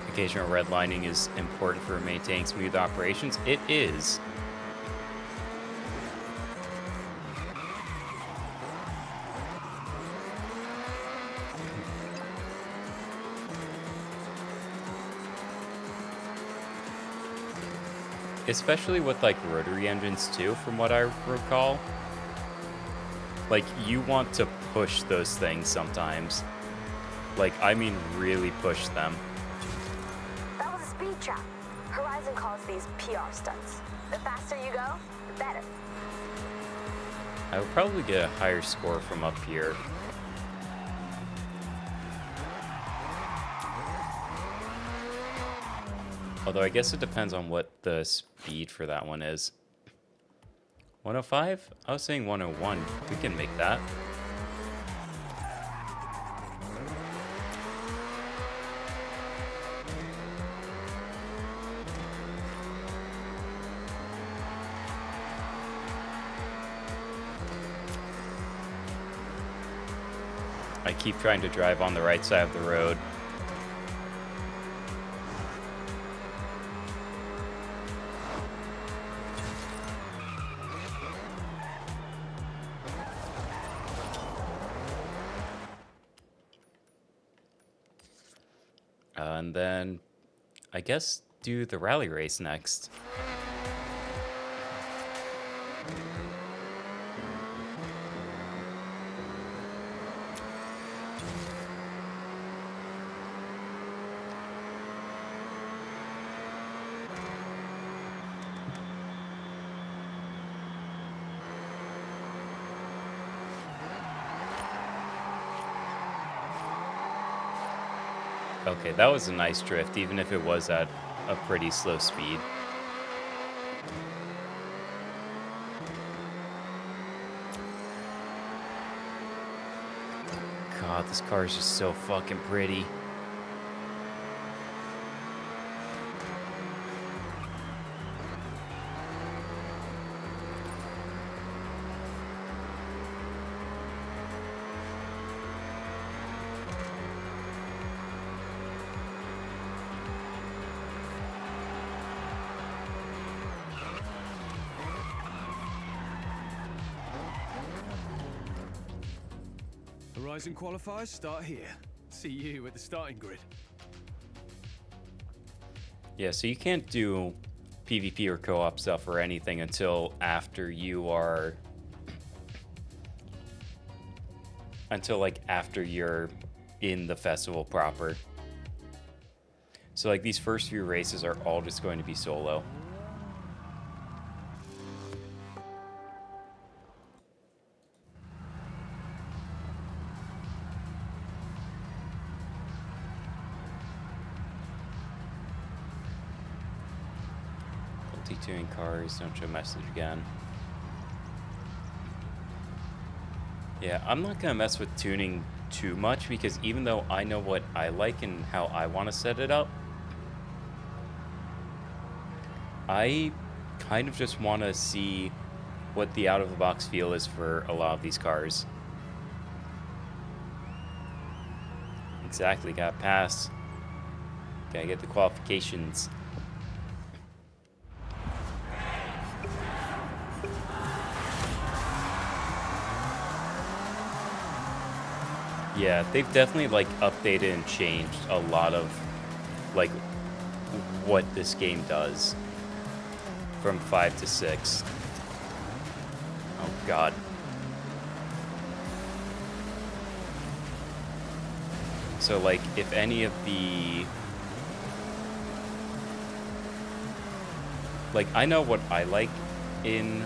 Occasional redlining is important for maintaining smooth operations. It is. especially with like rotary engines too, from what I recall. Like, you want to push those things sometimes. Like, I mean really push them. That was a speed trap. Horizon calls these PR stunts. The faster you go, the better. I would probably get a higher score from up here. Although I guess it depends on what the speed for that one is. 105? I was saying 101. We can make that. I keep trying to drive on the right side of the road. And then I guess do the rally race next. Okay, that was a nice drift, even if it was at a pretty slow speed. God, this car is just so fucking pretty. Horizon qualifiers start here. See you at the starting grid. Yeah, so you can't do PvP or co-op stuff or anything until after you are... Until, like, after you're in the festival proper. So, like, these first few races are all just going to be solo. Tuning cars, don't show message again. Yeah, I'm not gonna mess with tuning too much because even though I know what I like and how I want to set it up, I kind of just want to see what the out-of-the-box feel is for a lot of these cars. Exactly, gotta pass. Gotta get the qualifications. Yeah, they've definitely, like, updated and changed a lot of, like, what this game does from 5 to 6. Oh, God. So, like, if any of the... Like, I know what I like in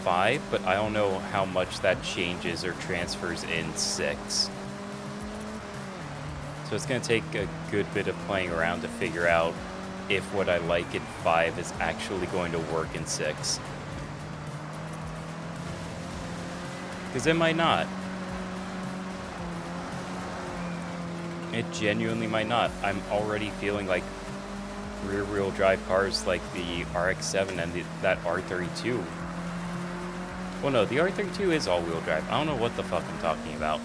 5, but I don't know how much that changes or transfers in 6. So it's going to take a good bit of playing around to figure out if what I like in 5 is actually going to work in 6. Because it might not. It genuinely might not. I'm already feeling like rear-wheel drive cars like the RX-7 and that R32. Well, no, the R32 is all-wheel drive. I don't know what the fuck I'm talking about.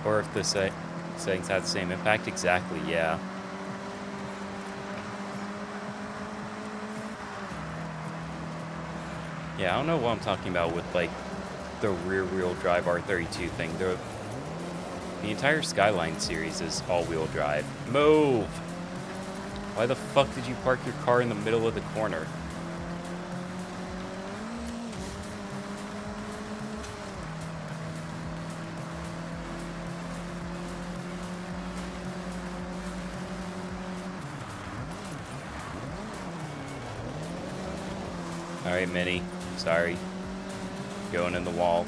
Or if the settings had the same impact. Exactly, yeah. Yeah, I don't know what I'm talking about with, like, the rear-wheel drive R32 thing. The entire Skyline series is all-wheel drive. Move! Why the fuck did you park your car in the middle of the corner? Alright, Minnie. Sorry. Going in the wall.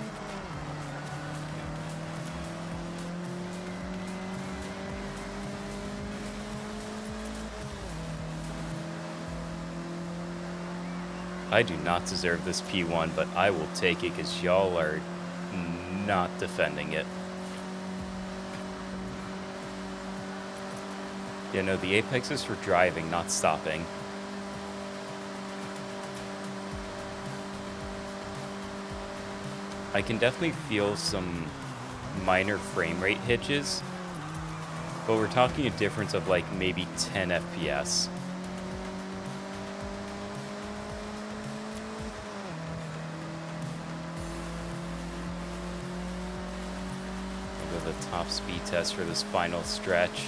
I do not deserve this P1, but I will take it because y'all are not defending it. Yeah, no, the apex is for driving, not stopping. I can definitely feel some minor frame rate hitches, but we're talking a difference of like maybe 10 FPS. I'll go the top speed test for this final stretch.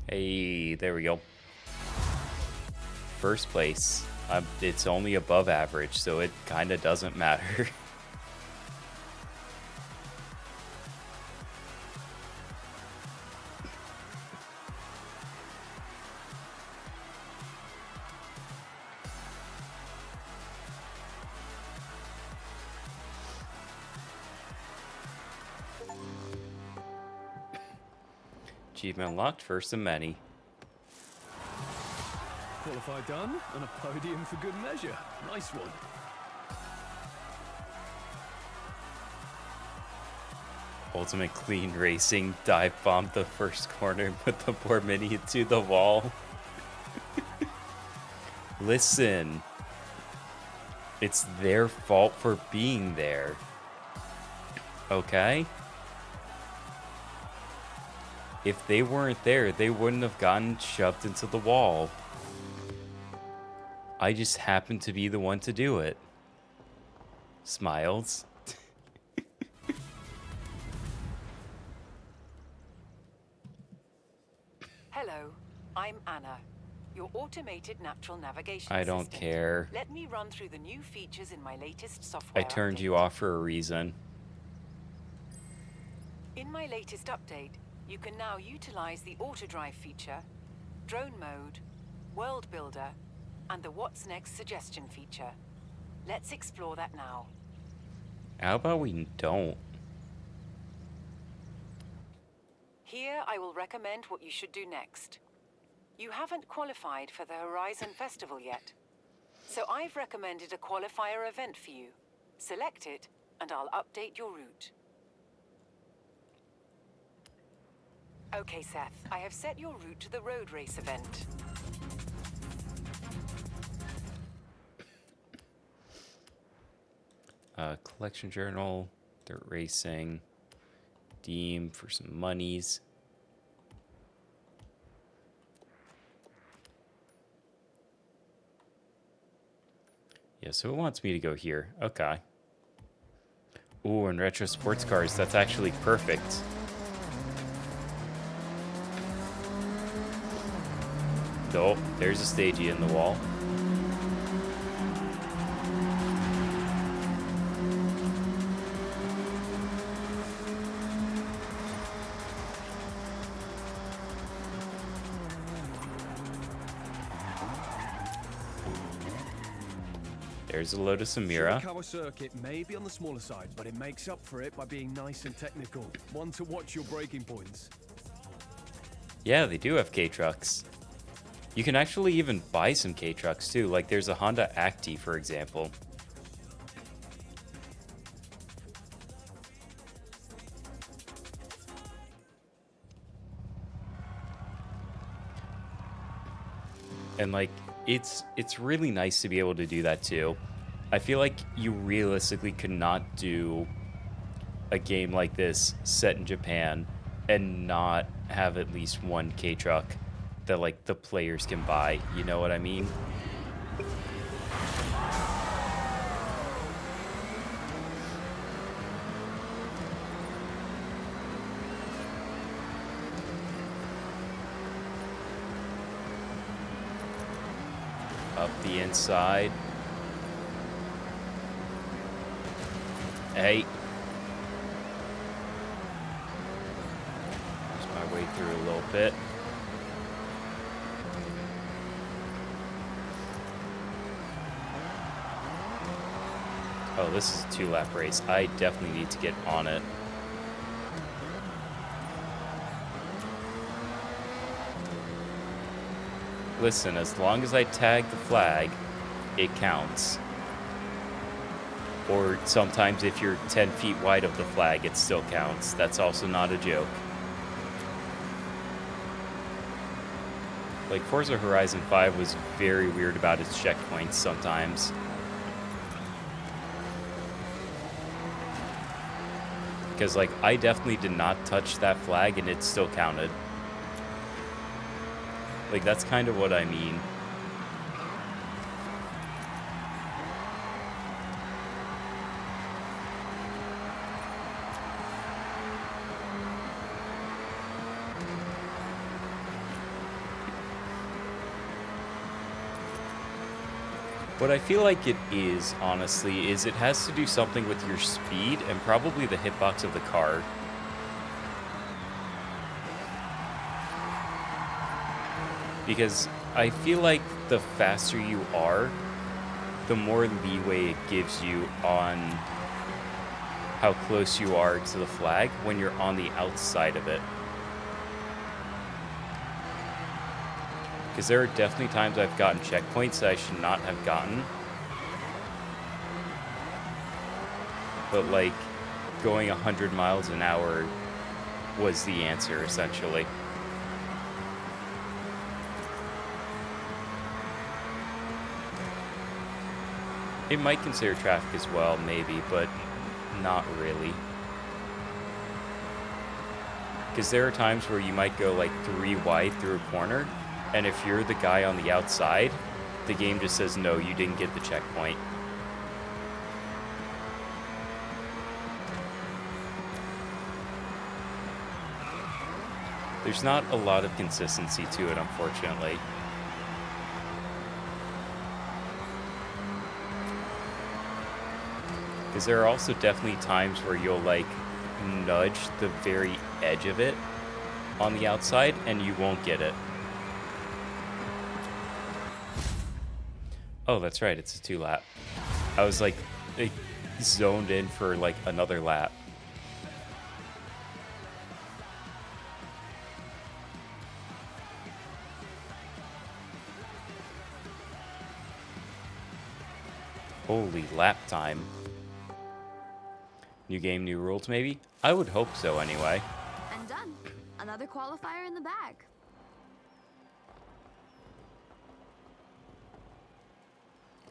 Hey, there we go. First place. It's only above average, so it kind of doesn't matter. Achievement unlocked, first of many. Qualify done, and a podium for good measure. Nice one. Ultimate clean racing, dive bombed the first corner and put the poor Mini into the wall. Listen, it's their fault for being there. Okay? If they weren't there, they wouldn't have gotten shoved into the wall. I just happened to be the one to do it. Smiles. Hello, I'm Anna, your automated natural navigation I don't assistant. care. Let me run through the new features in my latest software I turned update. you off for a reason. In my latest update, you can now utilize the auto-drive feature, drone mode, world builder, and the What's Next suggestion feature. Let's explore that now. How about we don't? Here I will recommend what you should do next. You haven't qualified for the Horizon Festival yet, so I've recommended a qualifier event for you. Select it, and I'll update your route. Okay, Seth, I have set your route to the road race event. Collection journal, dirt racing, Deem for some monies. Yeah, so it wants me to go here. Okay. Ooh, and retro sports cars, that's actually perfect. Oh, there's a stagey in the wall. There's a Lotus Amira. Shirakawa circuit may be on the smaller side, but it makes up for it by being nice and technical. One to watch your braking points. Yeah, they do have K-Trucks. You can actually even buy some K-Trucks too. Like there's a Honda Acti, for example. And like it's really nice to be able to do that too. I feel like you realistically could not do a game like this set in Japan and not have at least one K truck that like the players can buy. You know what I mean? Up the inside. Hey. Just my way through a little bit. Oh, this is a 2-lap race. I definitely need to get on it. Listen, as long as I tag the flag, it counts. Or sometimes if you're 10 feet wide of the flag, it still counts. That's also not a joke. Like, Forza Horizon 5 was very weird about its checkpoints sometimes. Because, like, I definitely did not touch that flag and it still counted. Like, that's kind of what I mean. What I feel like it is, honestly, is it has to do something with your speed and probably the hitbox of the car. Because I feel like the faster you are, the more leeway it gives you on how close you are to the flag when you're on the outside of it. Because there are definitely times I've gotten checkpoints that I should not have gotten. But like, going 100 miles an hour was the answer, essentially. It might consider traffic as well, maybe, but not really. Because there are times where you might go like 3 wide through a corner, and if you're the guy on the outside, the game just says, no, you didn't get the checkpoint. There's not a lot of consistency to it, unfortunately. Because there are also definitely times where you'll like nudge the very edge of it on the outside and you won't get it. Oh, that's right, it's a 2-lap. I was like zoned in for like another lap. Holy lap time. New game, new rules, maybe? I would hope so, anyway. And done. Another qualifier in the bag.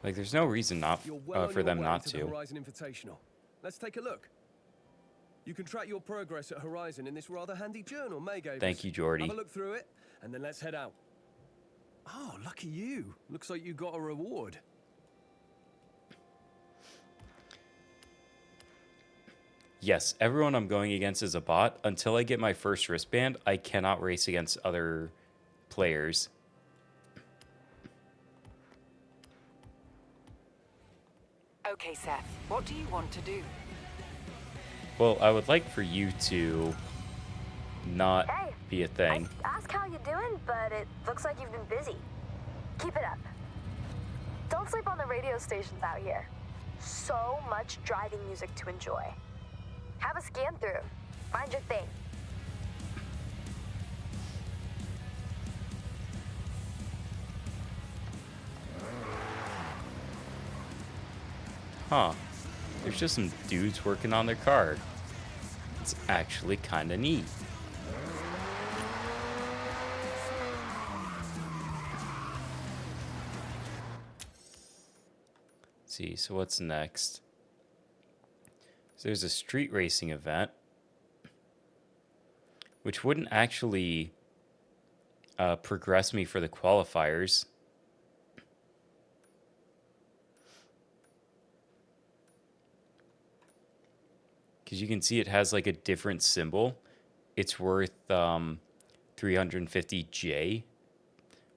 Like, there's no reason not for them not to. to. Horizon Invitational. Let's take a look. You can track your progress at Horizon in this rather handy journal May gave us. Thank you, Jordy. Have a look through it, and then let's head out. Oh, lucky you. Looks like you got a reward. Yes, everyone I'm going against is a bot. Until I get my first wristband, I cannot race against other players. Okay, Seth, what do you want to do? Well, I would like for you to not be a thing. Ask how you're doing, but it looks like you've been busy. Keep it up. Don't sleep on the radio stations out here. So much driving music to enjoy. Have a scan through. Find your thing. Huh. There's just some dudes working on their car. It's actually kind of neat. Let's see, so what's next? So there's a street racing event. which wouldn't actually progress me for the qualifiers. Because you can see it has like a different symbol. It's worth 350J,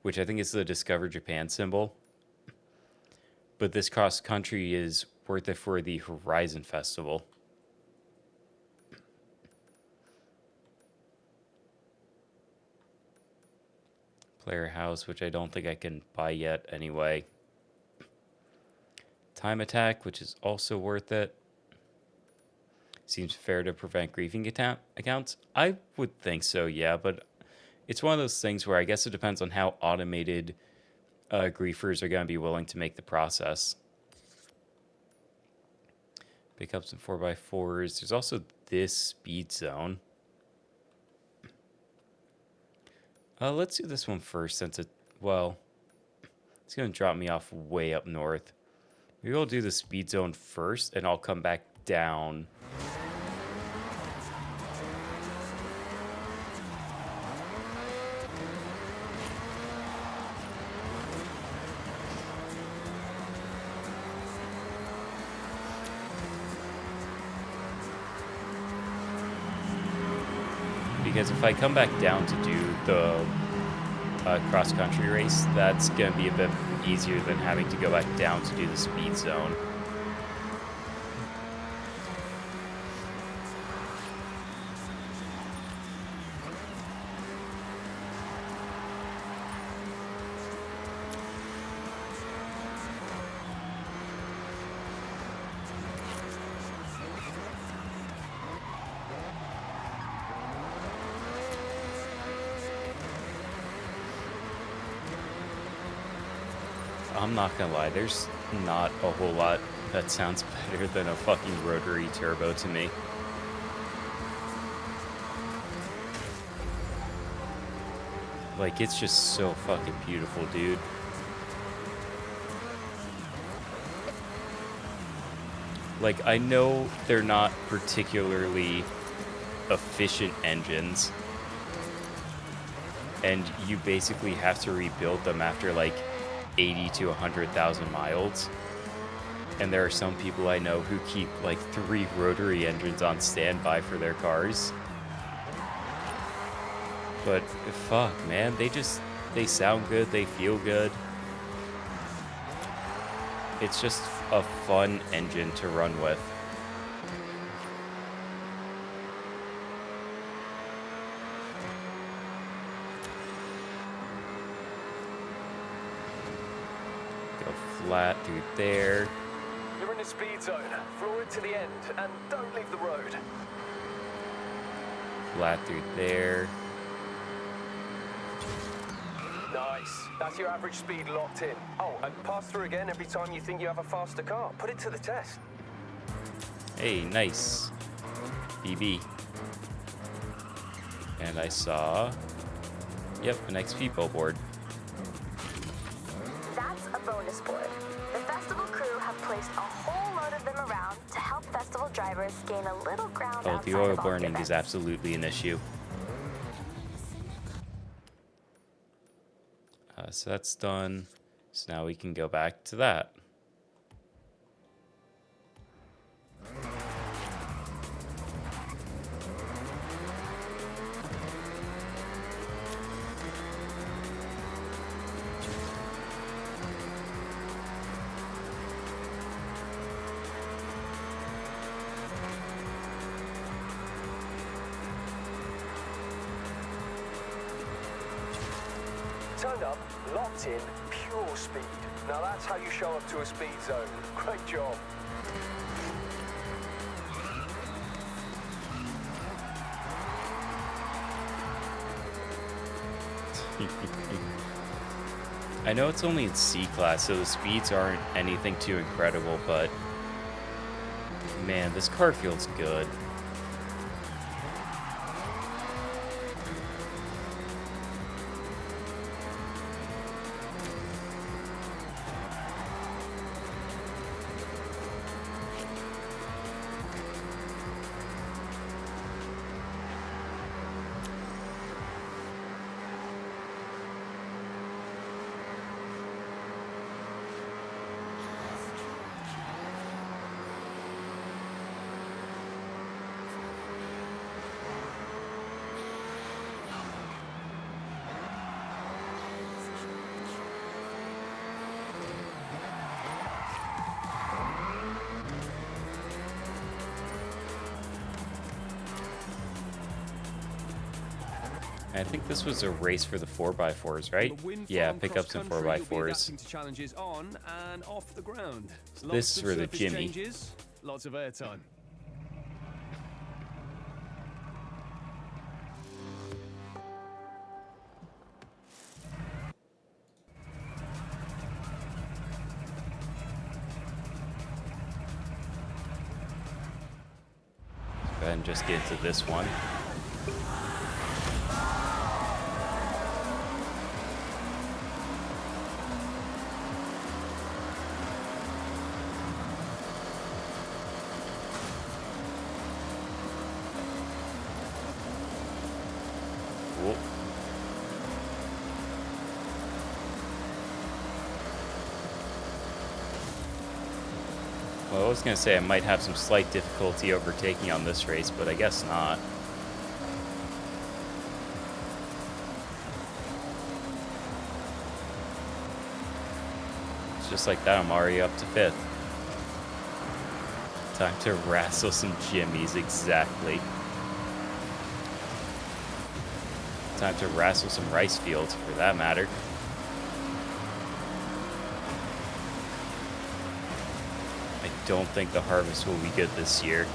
which I think is the Discover Japan symbol. But this cross country is worth it for the Horizon Festival. Player house, which I don't think I can buy yet anyway. Time attack, which is also worth it. Seems fair to prevent griefing accounts. I would think so, yeah, but it's one of those things where I guess it depends on how automated griefers are going to be willing to make the process. Pick up some 4x4s. There's also this speed zone. Let's do this one first since it, well, it's going to drop me off way up north. Maybe we'll do the speed zone first and I'll come back down. Because if I come back down to do the cross-country race, that's going to be a bit easier than having to go back down to do the speed zone. I'm not gonna lie, there's not a whole lot that sounds better than a fucking rotary turbo to me. Like, it's just so fucking beautiful, dude. Like, I know they're not particularly efficient engines, and you basically have to rebuild them after like 80 to 100,000 miles. And there are some people I know who keep like 3 rotary engines on standby for their cars. But fuck, man, they sound good, they feel good. It's just a fun engine to run with. Flat through there. You're in the speed zone. Floor it to the end and don't leave the road. Flat through there. Nice. That's your average speed locked in. Oh, and pass through again every time you think you have a faster car. Put it to the test. Hey, nice. BB. And I saw, yep, an XP billboard. That's a bonus board. The festival crew have placed a whole load of them around to help festival drivers gain a little ground Oh, outside the oil of all burning events. is absolutely an issue. So that's done. So now we can go back to that. Turned up, locked in, pure speed. Now that's how you show up to a speed zone. Great job. I know it's only in C-Class, so the speeds aren't anything too incredible, but man, this car feels good. I think this was a race for the 4x4s, right? Wind Yeah, farm pick up some cross-country, you'll be 4x4s. adapting to challenges on and off the ground. This is of for the surface Jimmy. changes, lots of airtime. Go ahead and just get into this one. Cool. Well, I was going to say I might have some slight difficulty overtaking on this race, but I guess not. It's just like that, I'm already up to 5th. Time to wrestle some Jimmies, exactly. Time to wrestle some rice fields, for that matter. I don't think the harvest will be good this year.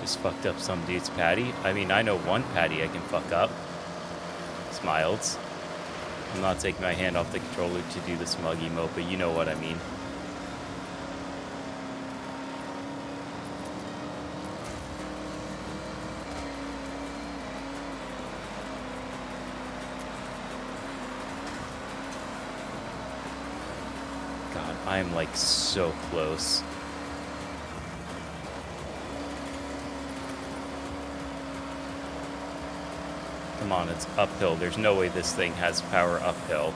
Just fucked up some dude's patty. I mean, I know one patty I can fuck up. Smiles. I'm not taking my hand off the controller to do the smug emote, but you know what I mean. God, I am like so close. Come on, it's uphill. There's no way this thing has power uphill.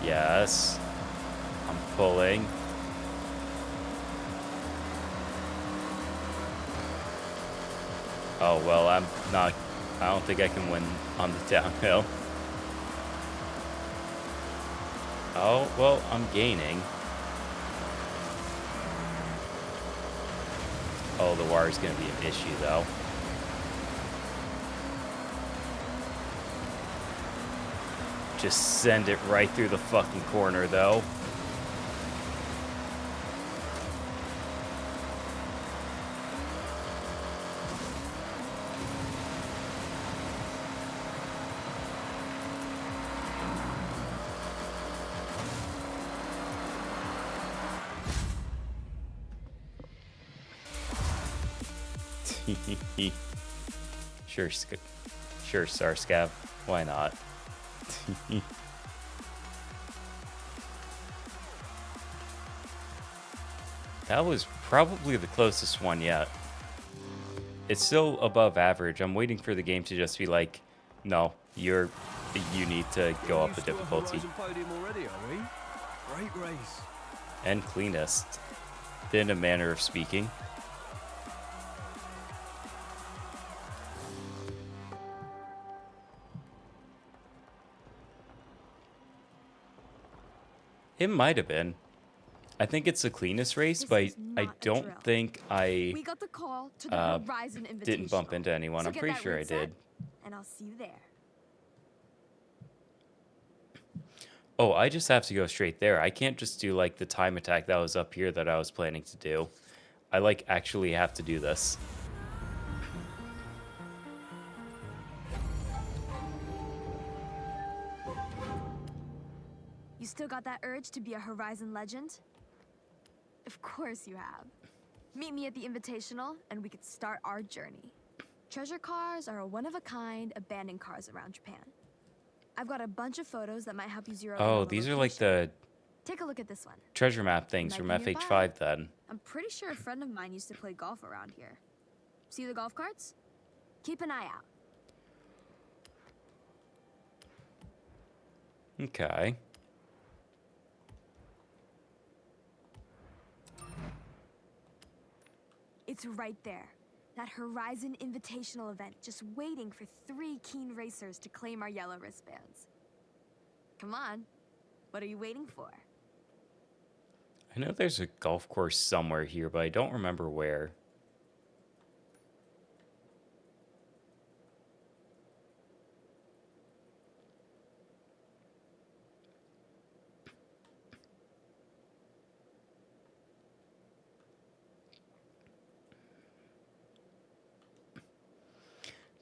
Yes. I'm pulling. Oh, well, I don't think I can win on the downhill. Oh, well, I'm gaining. Oh, the wire's gonna be an issue, though. Just send it right through the fucking corner, though. Sure, Sarscav. Why not? That was probably the closest one yet. It's still above average. I'm waiting for the game to just be like, no, you need to go up the difficulty. Podium already, are we? Great race. And cleanest, in a manner of speaking. It might have been. I think it's the cleanest race, but I don't think I We got the call to the Horizon Invitational. didn't bump into anyone. So I'm pretty sure I get that route did. set, and I'll see you there. Oh, I just have to go straight there. I can't just do like the time attack that was up here that I was planning to do. I like actually have to do this. You still got that urge to be a Horizon legend? Of course you have. Meet me at the Invitational, and we could start our journey. Treasure cars are a one-of-a-kind abandoned cars around Japan. I've got a bunch of photos that might help you zero in on Oh, the these are like the Take a look at this one. treasure map things Might from be nearby. FH5 then. I'm pretty sure a friend of mine used to play golf around here. See the golf carts? Keep an eye out. Okay. It's right there. That Horizon Invitational event, just waiting for 3 keen racers to claim our yellow wristbands. Come on, what are you waiting for? I know there's a golf course somewhere here, but I don't remember where.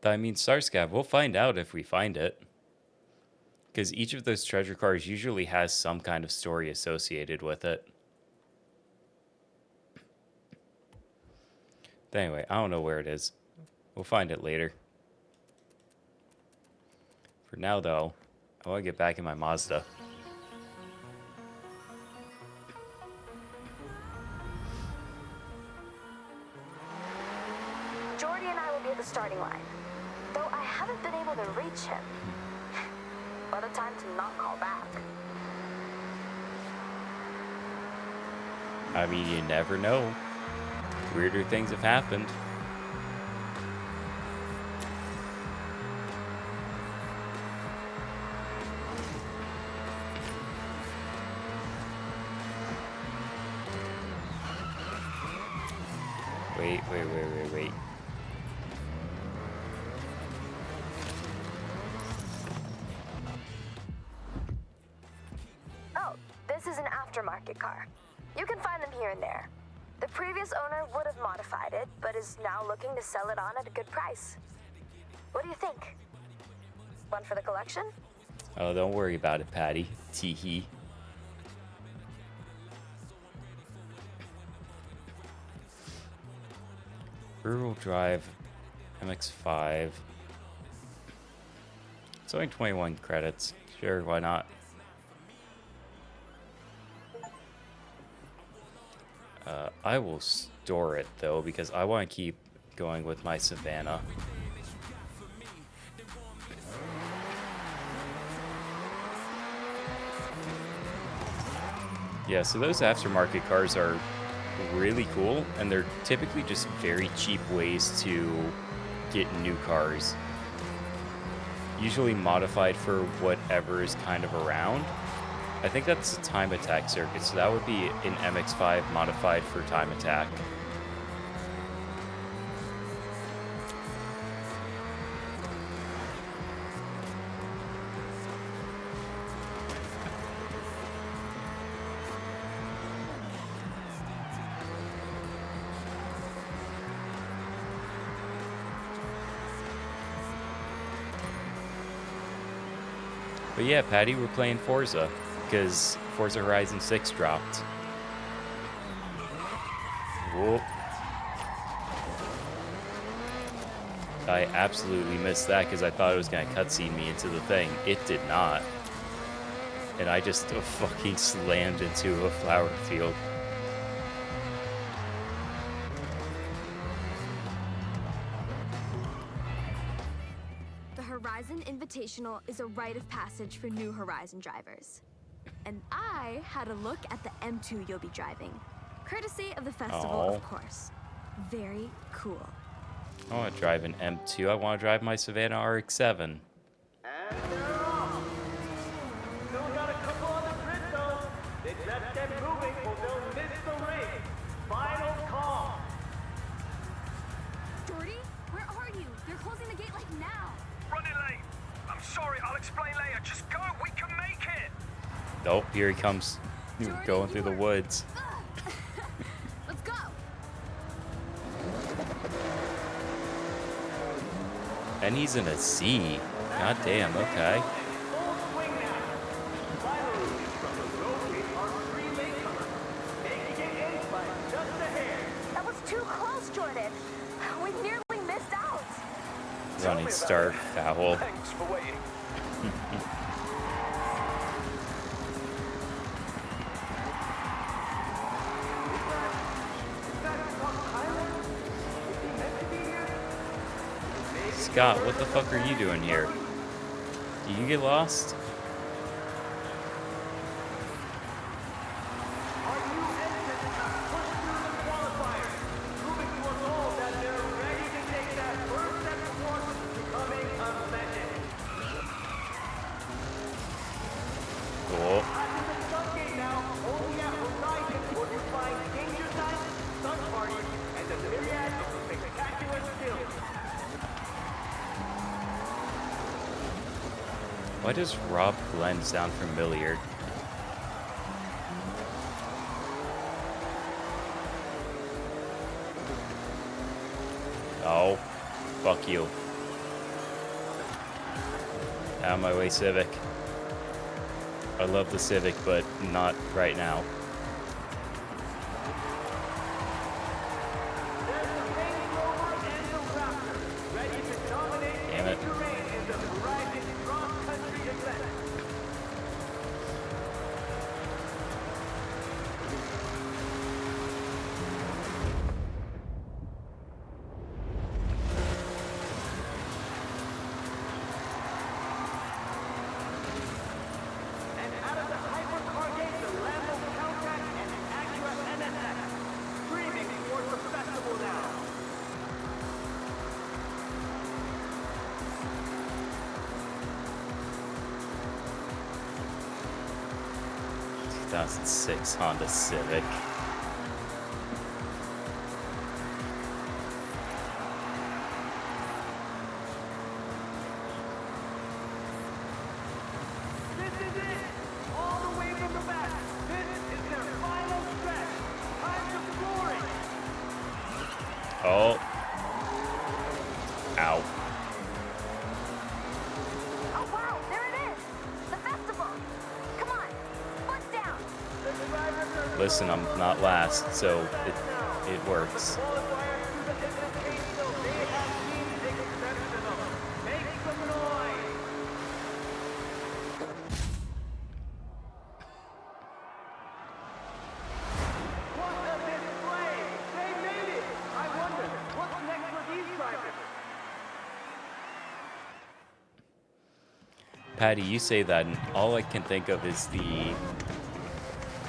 I mean, Starscab, we'll find out if we find it. Because each of those treasure cars usually has some kind of story associated with it. But anyway, I don't know where it is. We'll find it later. For now, though, I want to get back in my Mazda. Jordy and I will be at the starting line. Though I haven't been able to reach him. What a time to not call back. I mean, you never know. Weirder things have happened. Wait. Oh, this is an aftermarket car. You can find them here and there. The previous owner would have modified it, but is now looking to sell it on at a good price. What do you think? One for the collection? Oh, don't worry about it, Patty. Teehee. Rear-wheel drive, MX-5. It's only 21 credits. Sure, why not? I will store it, though, because I want to keep going with my Savannah. Yeah, so those aftermarket cars are really cool, and they're typically just very cheap ways to get new cars. Usually modified for whatever is kind of around. I think that's a time attack circuit, so that would be an MX-5 modified for time attack. But yeah, Patty, we're playing Forza, because Forza Horizon 6 dropped. Whoop. I absolutely missed that because I thought it was going to cutscene me into the thing. It did not. And I just fucking slammed into a flower field. Horizon Invitational is a rite of passage for new Horizon drivers. And I had a look at the M2 you'll be driving. Courtesy of the festival, of course. Very cool. I want to drive an M2. I want to drive my Savannah RX-7. And they're off. Still got a couple on the grid though. They just kept moving or they'll miss the race. Final call. Jordy, where are you? They're closing the gate like now. Running late. I'm sorry, I'll explain later. Just go, we can make it. Nope, here he comes. Jordy, going through the woods. Let's go. And he's in a Z. God damn, okay. That was too close, Jordan. We nearly missed out. Running start, foul. Thanks for waiting. Scott, what the fuck are you doing here? Did you get lost? Our new entrants have pushed through the qualifiers, proving to us all that they're ready Why does Rob Glenn sound familiar? Oh, fuck you. Out of my way, Civic. I love the Civic, but not right now. Damn it. '06 Honda Civic. This is it! All the way from the back. This is their final stretch. Time to glory. Oh. Ow. Oh wow, there it is! The festival! Come on, foot down! Listen, I'm not last, so it works. Patty, you say that, and all I can think of is the...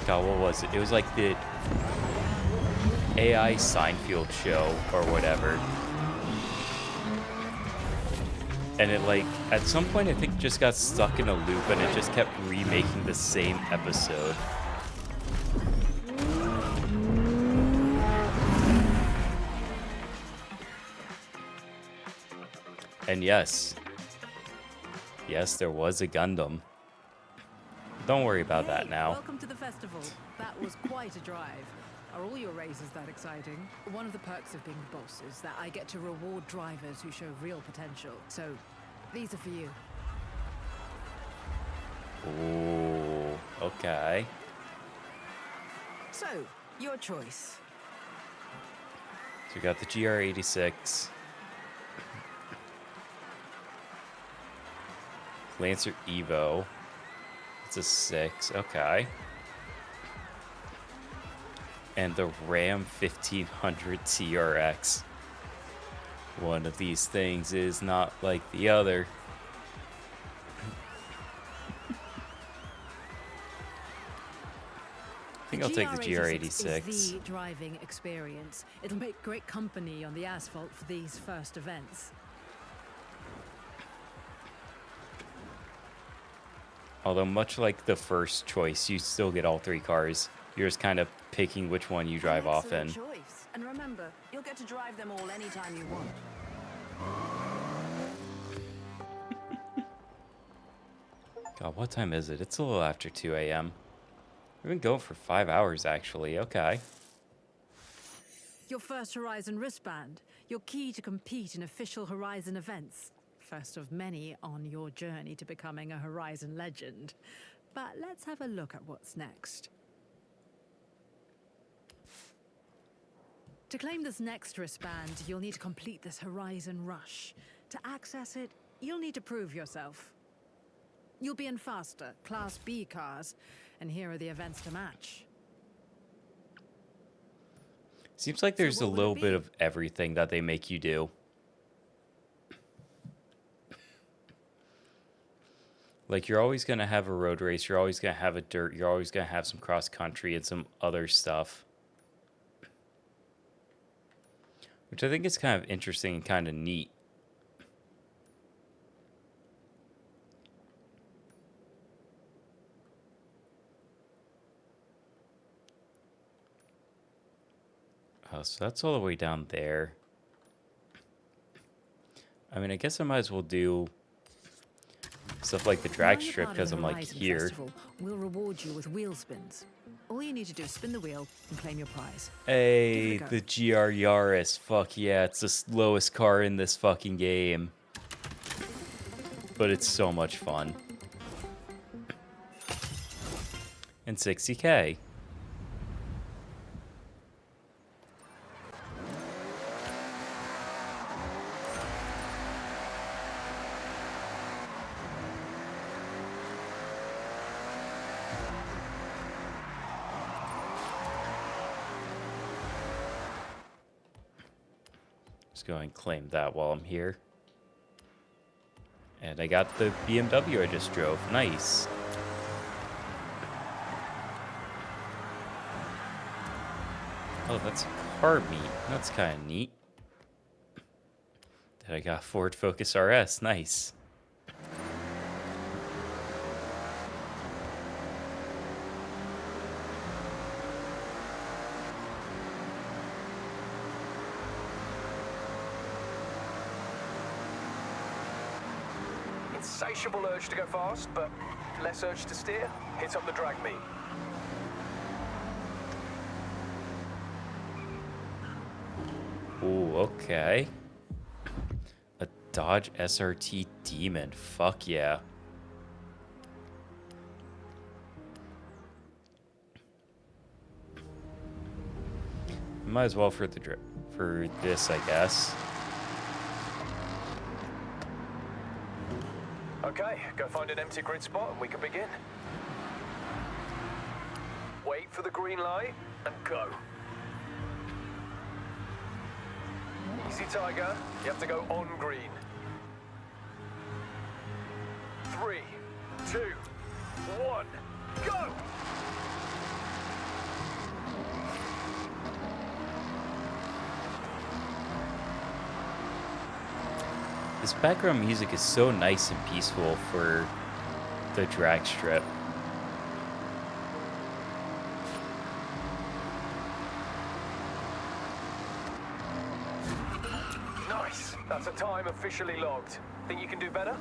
God, what was it? It was like the AI Seinfeld show or whatever. And it, like, at some point, I think just got stuck in a loop and it just kept remaking the same episode. And yes, there was a Gundam. Don't worry about that now. Welcome to the festival. That was quite a drive. Are all your races that exciting? One of the perks of being the boss is that I get to reward drivers who show real potential. So, these are for you. Ooh, okay. So, your choice. So we got the GR86. Lancer Evo. It's a 6, okay. And the Ram 1500 TRX. One of these things is not like the other. I think I'll take the GR86. Is the driving experience. It'll make great company on the asphalt for these first events. Although much like the first choice, you still get all 3 cars. You're just kind of picking which one you drive off in. Choice. And remember, you'll get to drive them all anytime you want. God, what time is it? It's a little after 2 a.m. We've been going for 5 hours, actually. Okay. Your first Horizon wristband. Your key to compete in official Horizon events. First of many on your journey to becoming a Horizon legend. But let's have a look at what's next. To claim this next wristband, you'll need to complete this Horizon Rush. To access it, you'll need to prove yourself. You'll be in faster, Class B cars, and here are the events to match. Seems like there's a little bit of everything that they make you do. Like, you're always going to have a road race, you're always going to have a dirt, you're always going to have some cross country and some other stuff. Which I think is kind of interesting and kind of neat. Oh, so that's all the way down there. I mean, I guess I might as well do stuff like the Now drag you're strip, part of because the I'm like, Horizon here. Festival, we'll reward you with wheel spins. All you need to do is spin the wheel and claim your prize. Hey, Give it a go. the GR Yaris. Fuck yeah, it's the slowest car in this fucking game. But it's so much fun. And 60K. Just go and claim that while I'm here. And I got the BMW I just drove. Nice. Oh, that's a car meet. That's kind of neat. Then I got Ford Focus RS. Nice. Insatiable urge to go fast, but less urge to steer. Hit up the drag meet. Ooh, okay. A Dodge SRT Demon. Fuck yeah. Might as well for this, I guess. Okay, go find an empty grid spot and we can begin. Wait for the green light and go. Easy, Tiger. You have to go on green. 3, 2, 1, go! This background music is so nice and peaceful for the drag strip. Nice. That's a time officially logged. Think you can do better?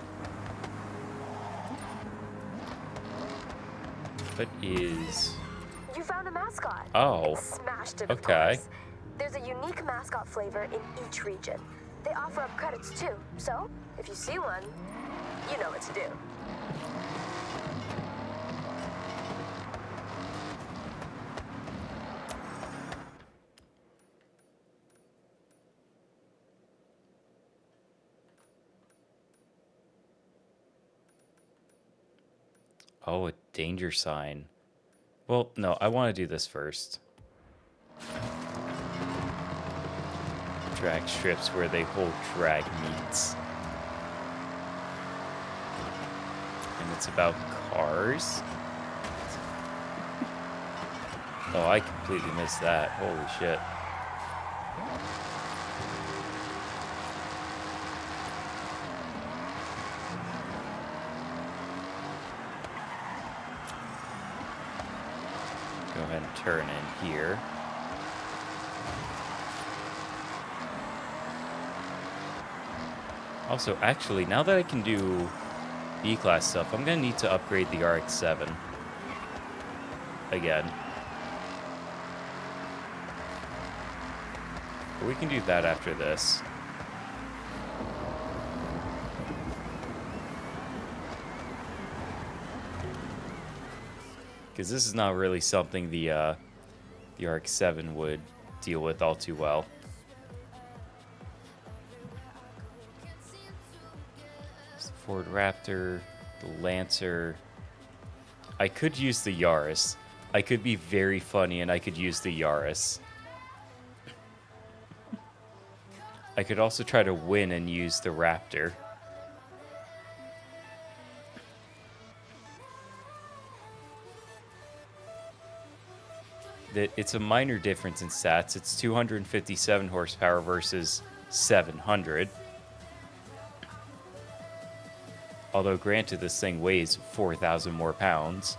What is... You found a mascot. Oh. Smashed it, of Okay. course. There's a unique mascot flavor in each region. They offer up credits too, so if you see one, you know what to do. Oh, a danger sign. Well, no, I want to do this first. Drag strips where they hold drag meets. And it's about cars? Oh, I completely missed that. Holy shit. Go ahead and turn in here. Also, actually, now that I can do B-Class stuff, I'm going to need to upgrade the RX-7 again. But we can do that after this. Because this is not really something the RX-7 would deal with all too well. It's the Ford Raptor, the Lancer. I could use the Yaris. I could be very funny and I could use the Yaris. I could also try to win and use the Raptor. It's a minor difference in stats. It's 257 horsepower versus 700. Although, granted, this thing weighs 4,000 more pounds.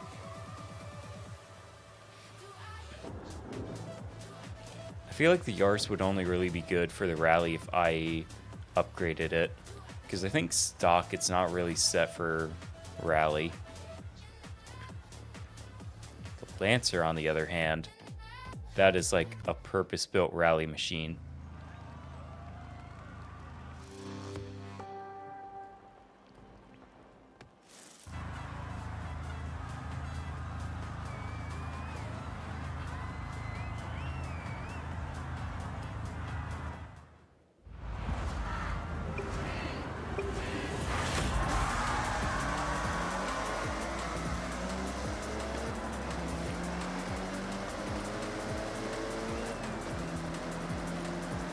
I feel like the Yaris would only really be good for the rally if I upgraded it. Because I think stock, it's not really set for rally. The Lancer, on the other hand, that is like a purpose-built rally machine.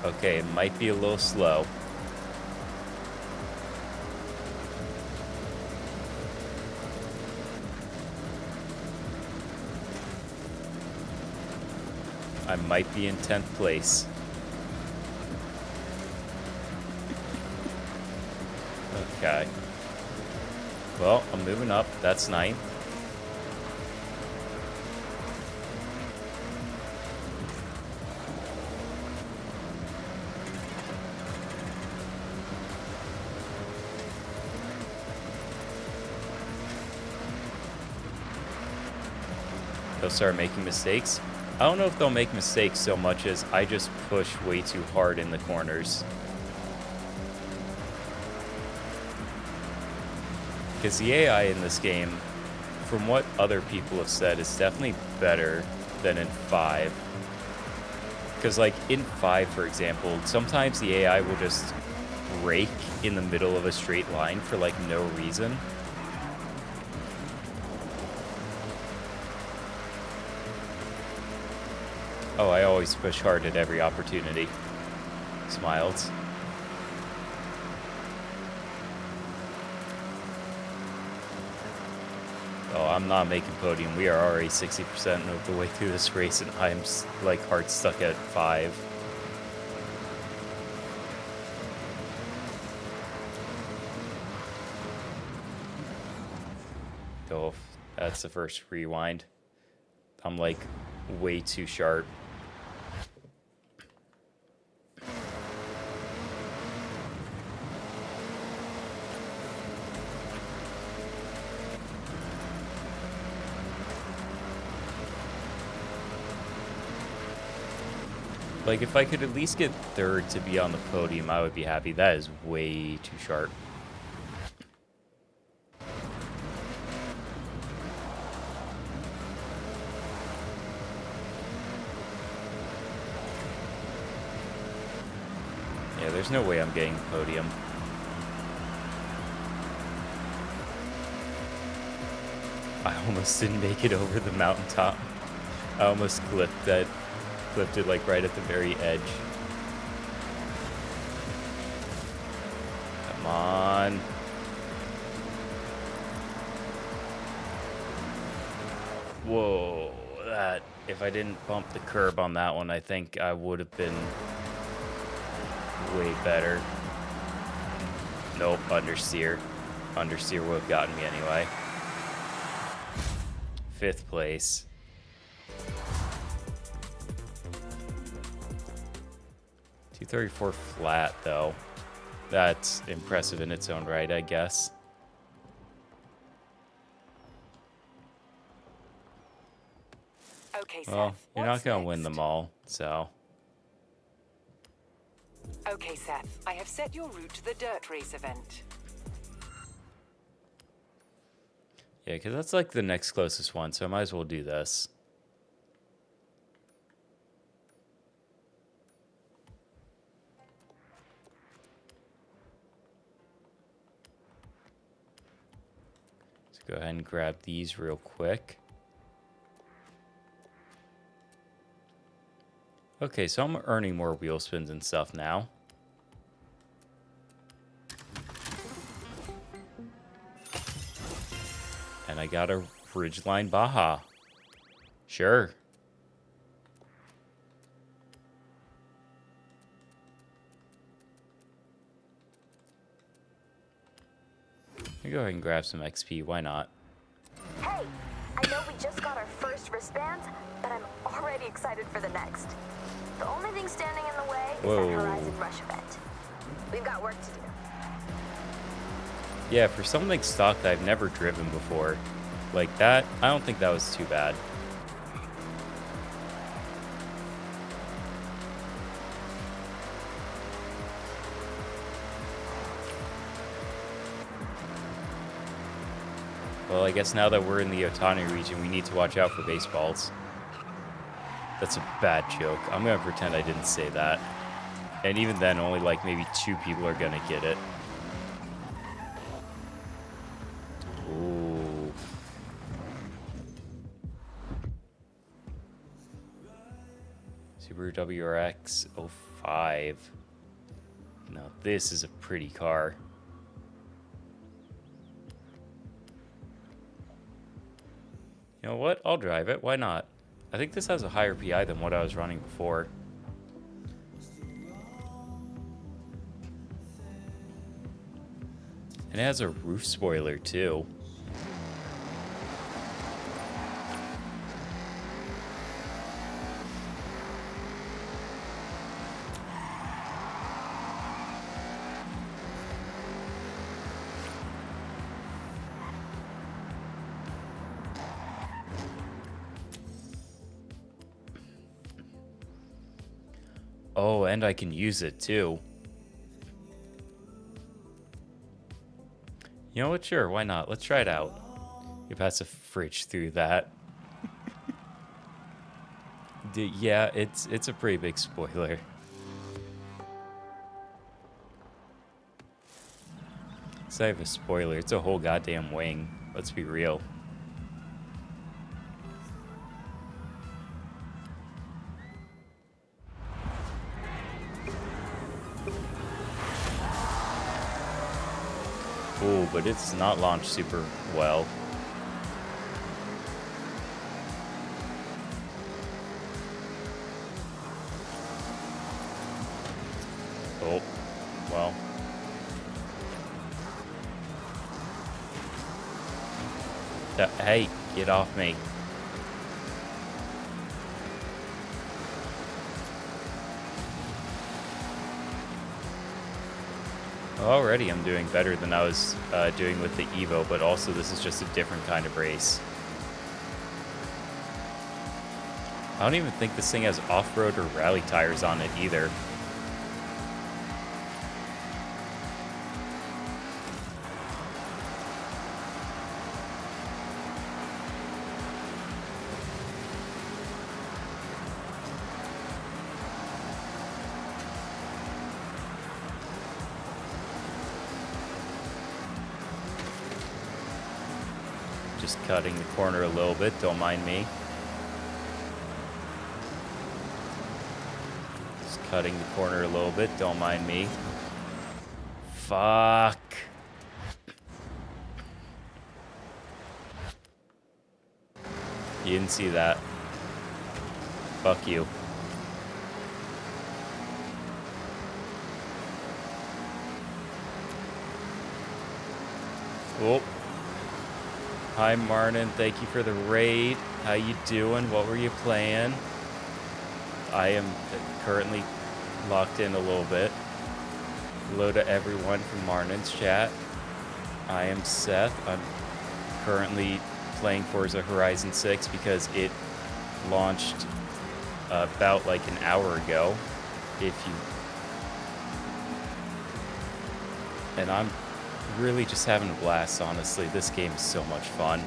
Okay, it might be a little slow. I might be in 10th place. Okay. Well, I'm moving up. That's 9th. They'll start making mistakes. I don't know if they'll make mistakes so much as I just push way too hard in the corners. Because the AI in this game, from what other people have said, is definitely better than in 5. Because like in 5, for example, sometimes the AI will just brake in the middle of a straight line for like no reason. Oh, I always push hard at every opportunity. Smiles. Oh, I'm not making podium. We are already 60% of the way through this race, and I'm like hard stuck at 5. Oh, that's the first rewind. I'm like way too sharp. Like, if I could at least get 3rd to be on the podium, I would be happy. That is way too sharp. Yeah, there's no way I'm getting the podium. I almost didn't make it over the mountaintop. I almost clipped it like right at the very edge. Come on. Whoa, that, if I didn't bump the curb on that one, I think I would have been way better. Nope, understeer. Understeer would have gotten me anyway. 5th place. .234 flat, though. That's impressive in its own right, I guess. Okay, Well, Seth, you're what's not gonna next? win them all, so. Okay, Seth, I have set your route to the dirt race event. Yeah, because that's like the next closest one, so I might as well do this. Let's go ahead and grab these real quick. Okay, so I'm earning more wheel spins and stuff now. And I got a Ridgeline Baja. Sure. Let me go ahead and grab some XP. Why not? Hey, I know we just got our first wristband, but I'm already excited for the next. The only thing standing in the way is that Horizon Rush event. We've got work to do. Yeah, for something stock that I've never driven before, like that, I don't think that was too bad. Well, I guess now that we're in the Otani region, we need to watch out for baseballs. That's a bad joke. I'm gonna pretend I didn't say that. And even then, only like maybe 2 people are gonna get it. Ooh. Subaru WRX 05. Now this is a pretty car. You know what? I'll drive it. Why not? I think this has a higher PI than what I was running before. And it has a roof spoiler too. Oh, and I can use it too. You know what? Sure, why not? Let's try it out. You pass a fridge through that. Yeah, it's a pretty big spoiler. It's not even a spoiler, it's a whole goddamn wing. Let's be real. Ooh, but it's not launched super well. Oh, well. Hey, get off me. Already I'm doing better than I was doing with the Evo, but also this is just a different kind of race. I don't even think this thing has off-road or rally tires on it either. Just cutting the corner a little bit, don't mind me. Just cutting the corner a little bit, don't mind me. Fuck. You didn't see that. Fuck you. Oh. Hi, Martin. Thank you for the raid. How you doing? What were you playing? I am currently locked in a little bit. Hello to everyone from Martin's chat. I am Seth. I'm currently playing Forza Horizon 6 because it launched about like an hour ago. And I'm really just having a blast, honestly. This game is so much fun.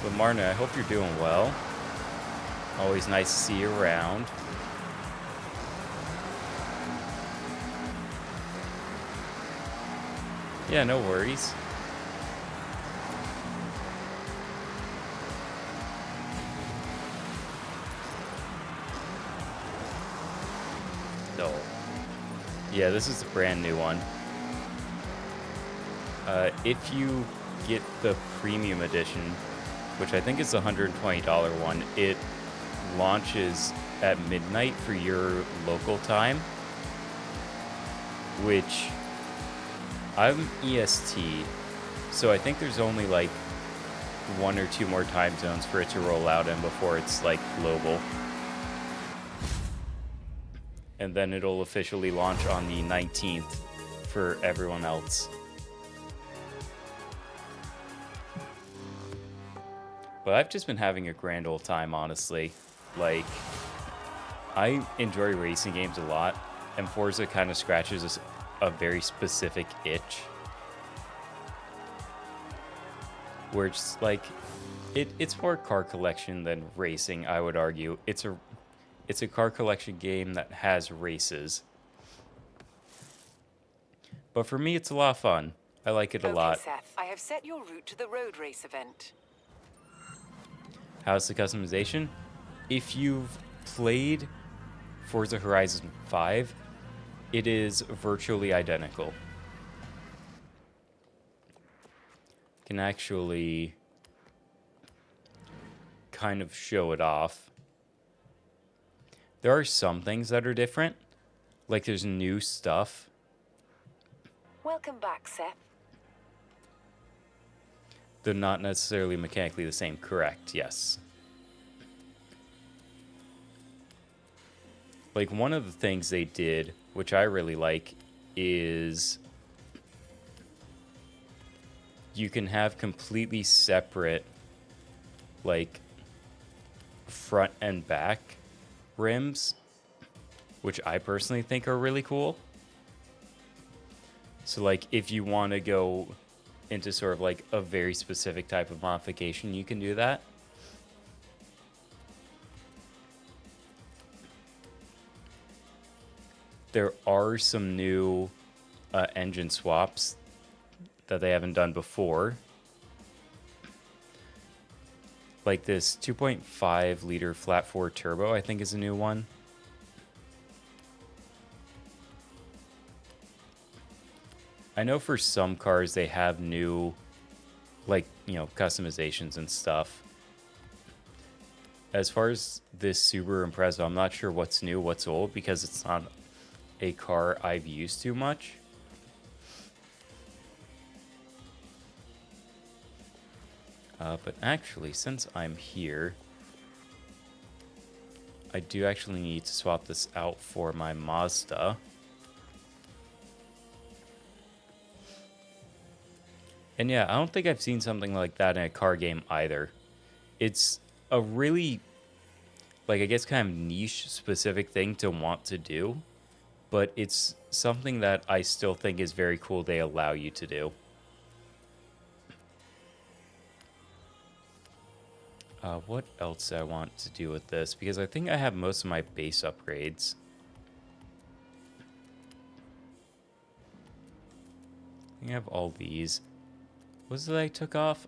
But Martin, I hope you're doing well. Always nice to see you around. Yeah, no worries. No. Yeah, this is the brand new one. If you get the premium edition, which I think is the $120 one, it launches at midnight for your local time, which I'm EST, so I think there's only like 1 or 2 more time zones for it to roll out in before it's like global. And then it'll officially launch on the 19th for everyone else. But I've just been having a grand old time, honestly. Like, I enjoy racing games a lot, and Forza kind of scratches a very specific itch. Where it's like, it's more car collection than racing, I would argue. It's a car collection game that has races. But for me, it's a lot of fun. I like it a lot. Seth, I have set your route to the road race event. How's the customization? If you've played Forza Horizon 5, it is virtually identical. Can actually kind of show it off. There are some things that are different. Like there's new stuff. Welcome back, Seth. They're not necessarily mechanically the same, correct? Yes. Like one of the things they did, which I really like, is you can have completely separate, like, front and back rims, which I personally think are really cool. So, like, if you want to go into sort of like a very specific type of modification, you can do that. There are some new engine swaps that they haven't done before. Like this 2.5 liter flat 4 turbo, I think is a new one. I know for some cars they have new, like, you know, customizations and stuff. As far as this Subaru Impreza, I'm not sure what's new, what's old, because it's not a car I've used too much. But actually, since I'm here, I do actually need to swap this out for my Mazda. And yeah, I don't think I've seen something like that in a car game either. It's a really, like, I guess kind of niche specific thing to want to do, but it's something that I still think is very cool they allow you to do. What else do I want to do with this? Because I think I have most of my base upgrades. I think I have all these. What was it I took off?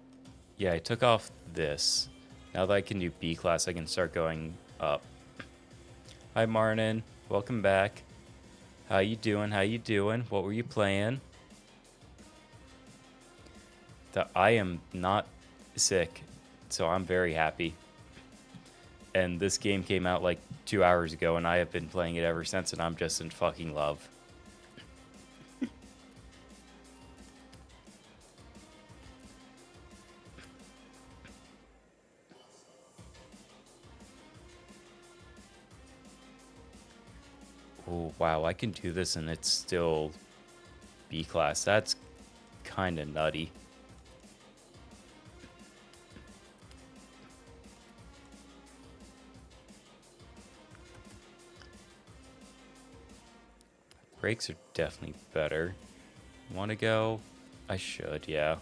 Yeah, I took off this. Now that I can do B class, I can start going up. Hi, Martin. Welcome back. How you doing? How you doing? What were you playing? I am not sick, so I'm very happy. And this game came out like 2 hours ago, and I have been playing it ever since, and I'm just in fucking love. Oh, wow, I can do this and it's still B class. That's kind of nutty. Brakes are definitely better. Want to go? I should, yeah.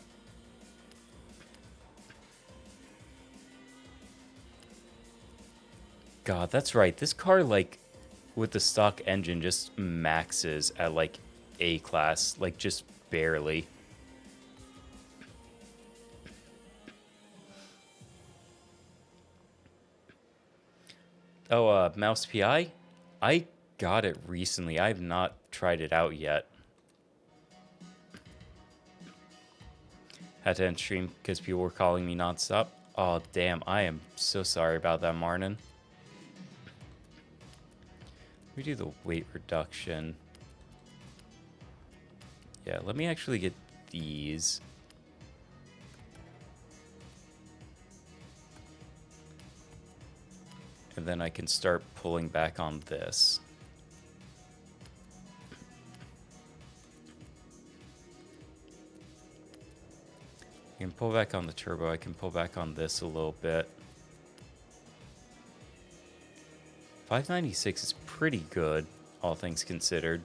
God, that's right. This car, like, with the stock engine, just maxes at, like, A class. Like, just barely. Oh, Mouse PI? I got it recently. I have not tried it out yet. Had to end stream because people were calling me nonstop. Oh, damn. I am so sorry about that, Martin. Let me do the weight reduction. Yeah, let me actually get these. And then I can start pulling back on this. I can pull back on the turbo. I can pull back on this a little bit. 596 is pretty good, all things considered.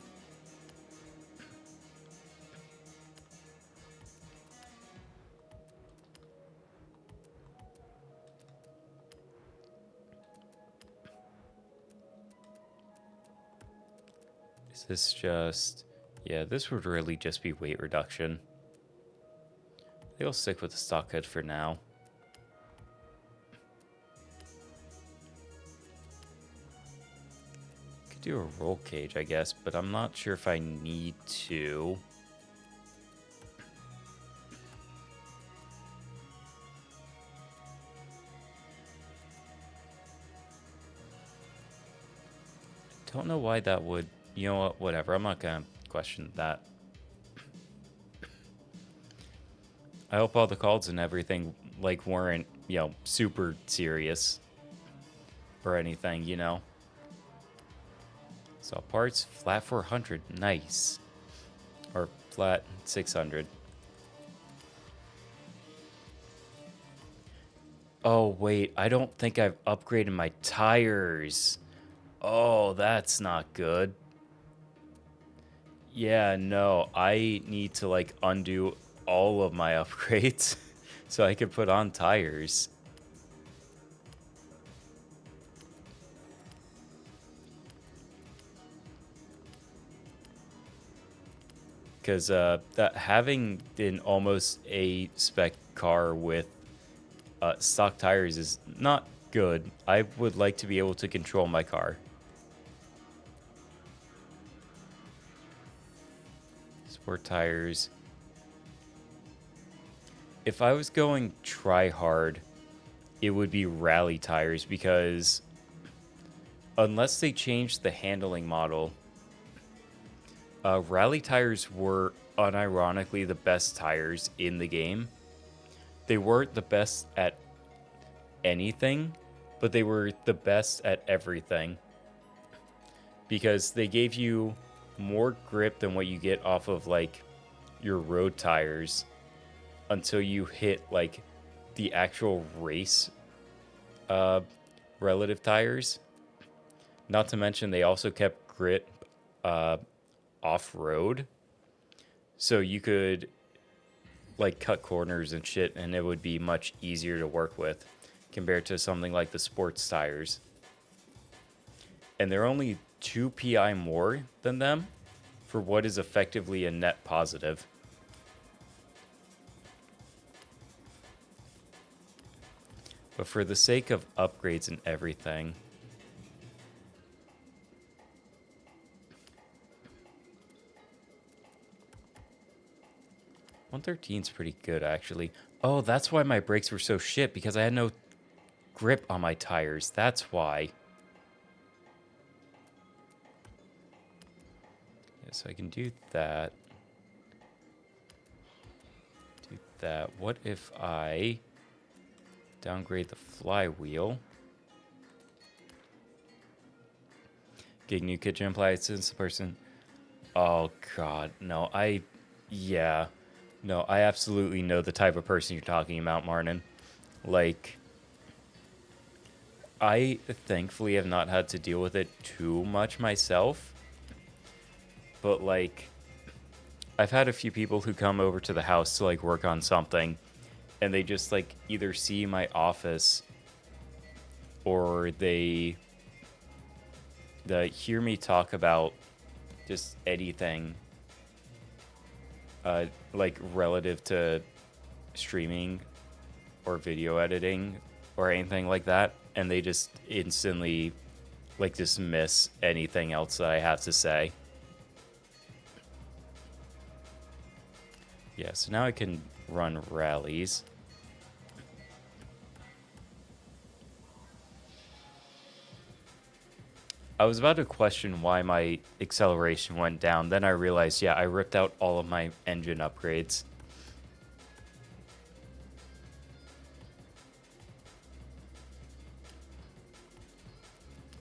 Is this just... Yeah, this would really just be weight reduction. They'll stick with the stock hood for now. Could do a roll cage, I guess, but I'm not sure if I need to. Don't know why that would... You know what? Whatever. I'm not gonna question that. I hope all the calls and everything, like, weren't, you know, super serious or anything, you know. So parts, flat 400, nice. Or flat 600. Oh, wait, I don't think I've upgraded my tires. Oh, that's not good. Yeah, no, I need to, like, undo all of my upgrades so I can put on tires. Because having an almost a spec car with stock tires is not good. I would like to be able to control my car. Sport tires. If I was going try hard, it would be rally tires, because unless they changed the handling model, rally tires were unironically the best tires in the game. They weren't the best at anything, but they were the best at everything, because they gave you more grip than what you get off of, like, your road tires until you hit, like, the actual race relative tires. Not to mention they also kept grip off-road, so you could, like, cut corners and shit, and it would be much easier to work with compared to something like the sports tires. And they're only 2 PI more than them for what is effectively a net positive. But for the sake of upgrades and everything, $113's pretty good, actually. Oh, that's why my brakes were so shit, because I had no grip on my tires. That's why. Yeah, so I can do that. Do that. What if I downgrade the flywheel? Get new kitchen appliances, the person. Oh, God. No, yeah. No, I absolutely know the type of person you're talking about, Martin. Like, I thankfully have not had to deal with it too much myself. But, like, I've had a few people who come over to the house to, like, work on something, and they just, like, either see my office or they hear me talk about just anything, like, relative to streaming or video editing or anything like that, and they just instantly, like, dismiss anything else that I have to say. Yeah, so now I can run rallies. I was about to question why my acceleration went down. Then I realized, yeah, I ripped out all of my engine upgrades.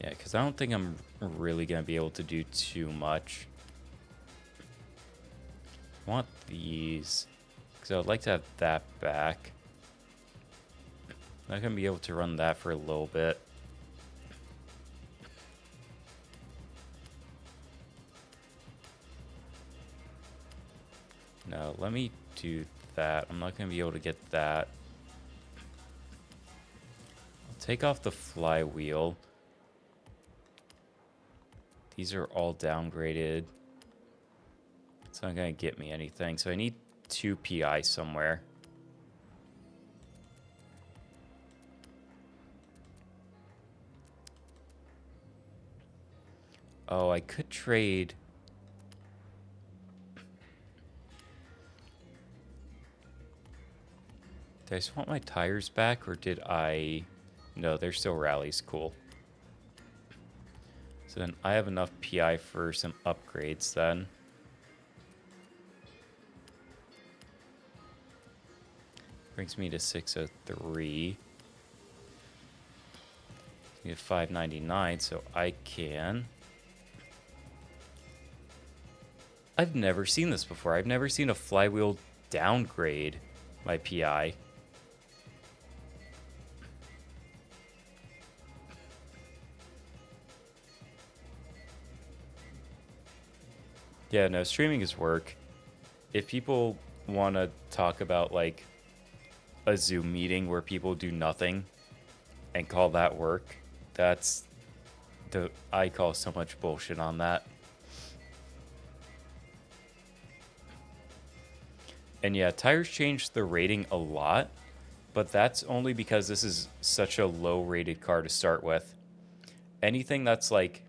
Yeah, because I don't think I'm really going to be able to do too much. I want these, because So I'd like to have that back. Not gonna be able to run that for a little bit. No, let me do that. I'm not gonna be able to get that. I'll take off the flywheel. These are all downgraded. It's not gonna get me anything. So I need 2 PI somewhere. Oh, I could trade. Did I just want my tires back, or did I? No, they're still rallies. Cool. So then I have enough PI for some upgrades then. Brings me to 603. We have 599, so I can. I've never seen this before. I've never seen a flywheel downgrade my PI. Yeah, no, streaming is work. If people want to talk about like a Zoom meeting where people do nothing and call that work, that's I call so much bullshit on that. And yeah, tires changed the rating a lot, but that's only because this is such a low rated car to start with. Anything that's like,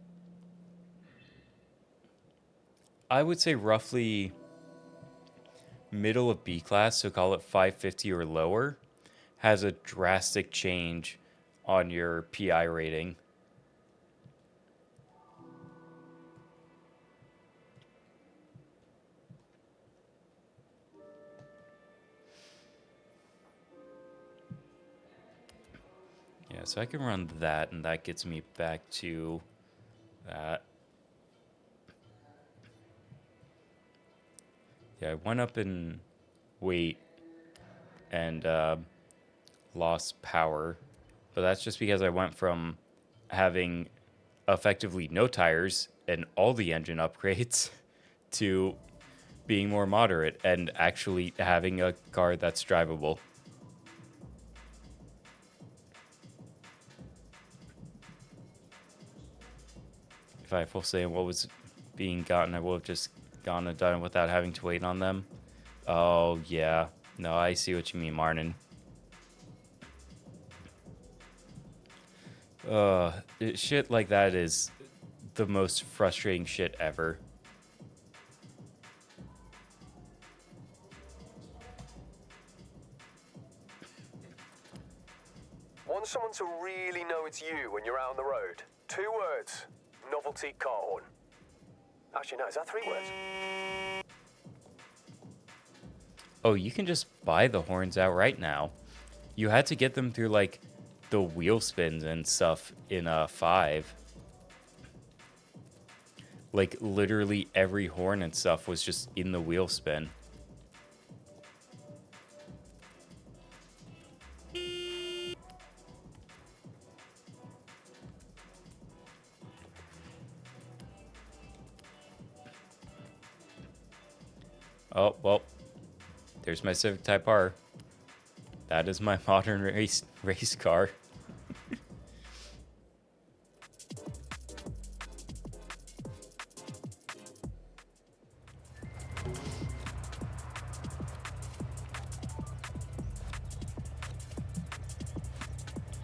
I would say roughly middle of B class, so call it 550 or lower, has a drastic change on your PI rating. Yeah, so I can run that, and that gets me back to that. Yeah, I went up in weight and lost power, but that's just because I went from having effectively no tires and all the engine upgrades to being more moderate and actually having a car that's drivable. If I had full say in what was being gotten, I would have just gone and done it without having to wait on them. Oh, yeah. No, I see what you mean, Martin. Shit like that is the most frustrating shit ever. Want someone to really know it's you when you're out on the road? 2 words. Novelty car horn. Actually, no, is that 3 words? Oh, you can just buy the horns out right now. You had to get them through, like, the wheel spins and stuff in 5. Like, literally every horn and stuff was just in the wheel spin. Oh, well, there's my Civic Type R. That is my modern race car.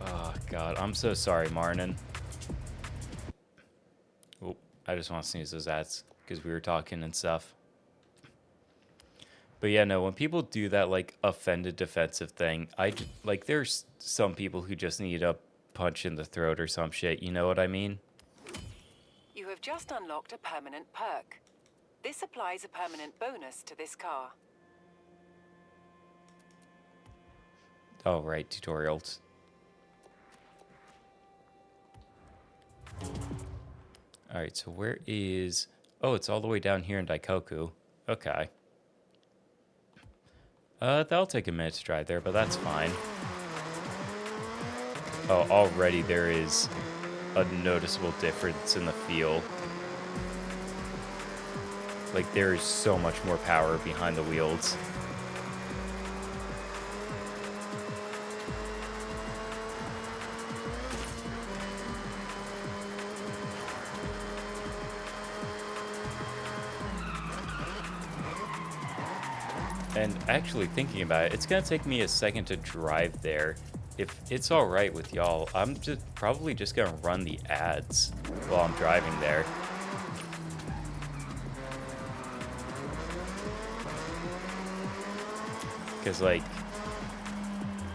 Oh, God, I'm so sorry, Martin. Oh, I just want to sneeze those ads because we were talking and stuff. But yeah, no, when people do that, like, offended defensive thing, like, there's some people who just need a punch in the throat or some shit, you know what I mean? You have just unlocked a permanent perk. This applies a permanent bonus to this car. Oh, right, tutorials. Alright, so where is... Oh, it's all the way down here in Daikoku. Okay. That'll take a minute to drive there, but that's fine. Oh, already there is a noticeable difference in the feel. Like, there is so much more power behind the wheels. And actually thinking about it, it's gonna take me a second to drive there. If it's alright with y'all, I'm probably just gonna run the ads while I'm driving there. Because, like,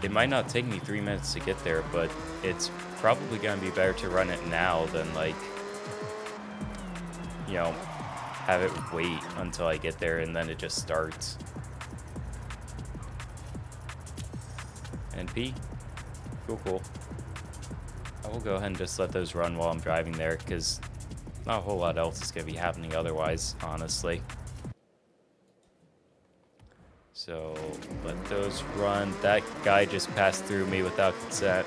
it might not take me 3 minutes to get there, but it's probably gonna be better to run it now than, like, you know, have it wait until I get there and then it just starts. NP? Cool. I will go ahead and just let those run while I'm driving there, because not a whole lot else is going to be happening otherwise, honestly. So, let those run. That guy just passed through me without consent.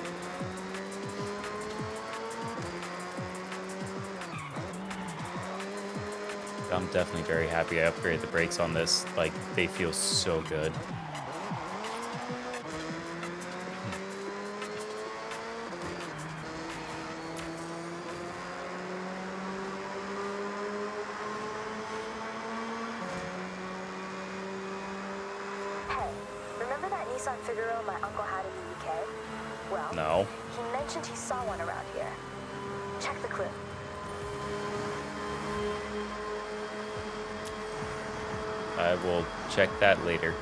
I'm definitely very happy I upgraded the brakes on this. Like, they feel so good. Figaro my uncle had in the UK? Well, no. He mentioned he saw one around here. Check the clip. I will check that later.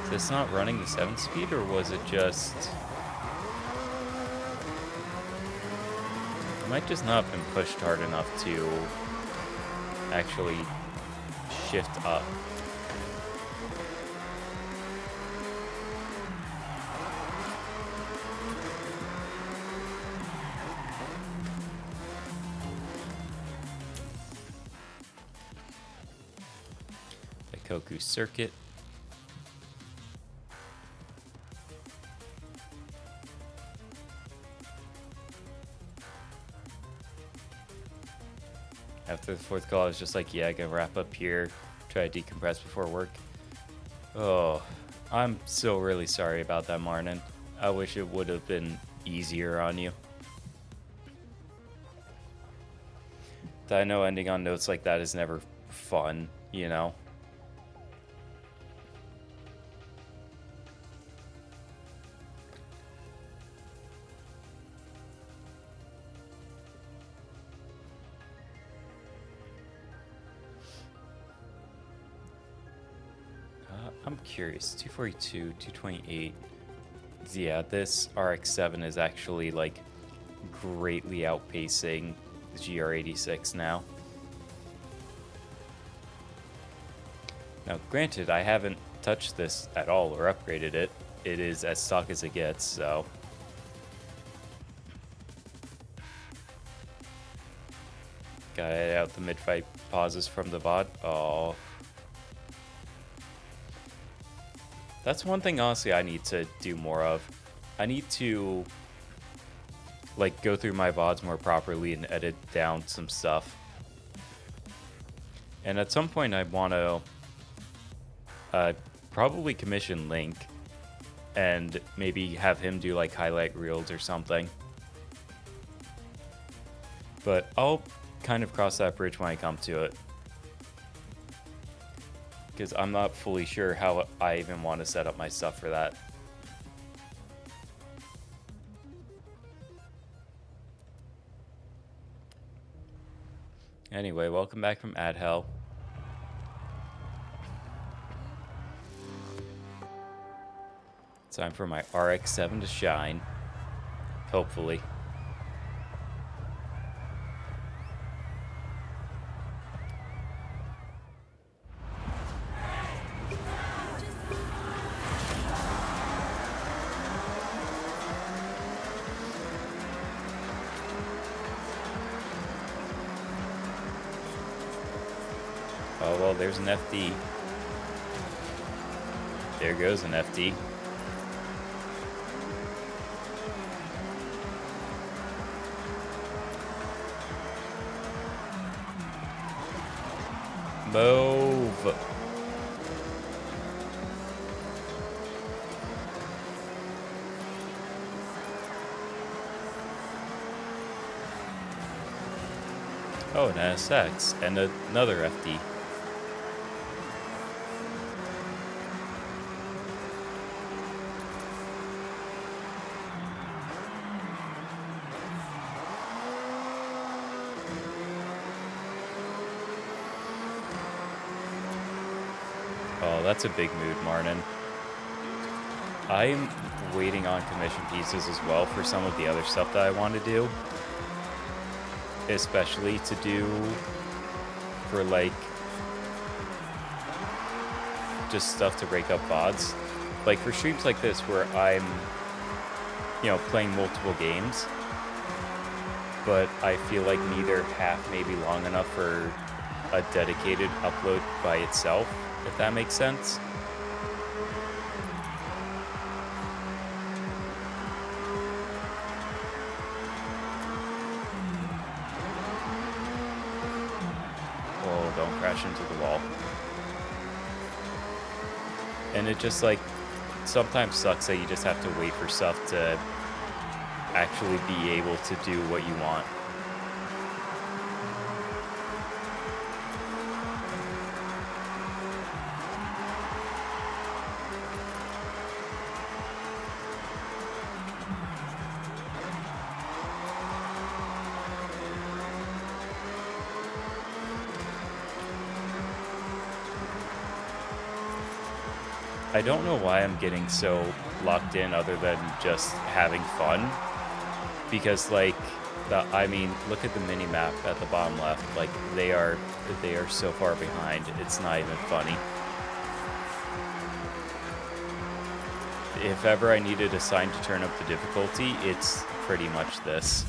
Is this not running the 7-speed, or was it just... might just not have been pushed hard enough to actually shift up. The Koku circuit. After the fourth call, I was just like, yeah, I gotta wrap up here, try to decompress before work. Oh, I'm so really sorry about that, Martin. I wish it would have been easier on you. I know ending on notes like that is never fun, you know? I'm curious, 242, 228. Yeah, this RX-7 is actually, like, greatly outpacing the GR86 now. Now, granted, I haven't touched this at all or upgraded it. It is as stock as it gets, so... Gotta edit out the mid-fight pauses from the VOD. Oh... That's one thing, honestly, I need to do more of. I need to, like, go through my VODs more properly and edit down some stuff. And at some point, I want to probably commission Link and maybe have him do, like, highlight reels or something. But I'll kind of cross that bridge when I come to it. Because I'm not fully sure how I even want to set up my stuff for that. Anyway, welcome back from Ad Hell. Time for my RX-7 to shine. Hopefully. Oh, well, there's an FD. There goes an FD. Move. Oh, an NSX and another FD. Oh, that's a big mood, Martin. I'm waiting on commission pieces as well for some of the other stuff that I want to do. Especially to do for, like, just stuff to break up VODs. Like, for streams like this where I'm, you know, playing multiple games, but I feel like neither half may be long enough for a dedicated upload by itself, if that makes sense. Oh, don't crash into the wall. And it just, like, sometimes sucks that you just have to wait for stuff to actually be able to do what you want. I don't know why I'm getting so locked in other than just having fun. Because, like, I mean, look at the mini-map at the bottom left. Like, they are so far behind, it's not even funny. If ever I needed a sign to turn up the difficulty, it's pretty much this.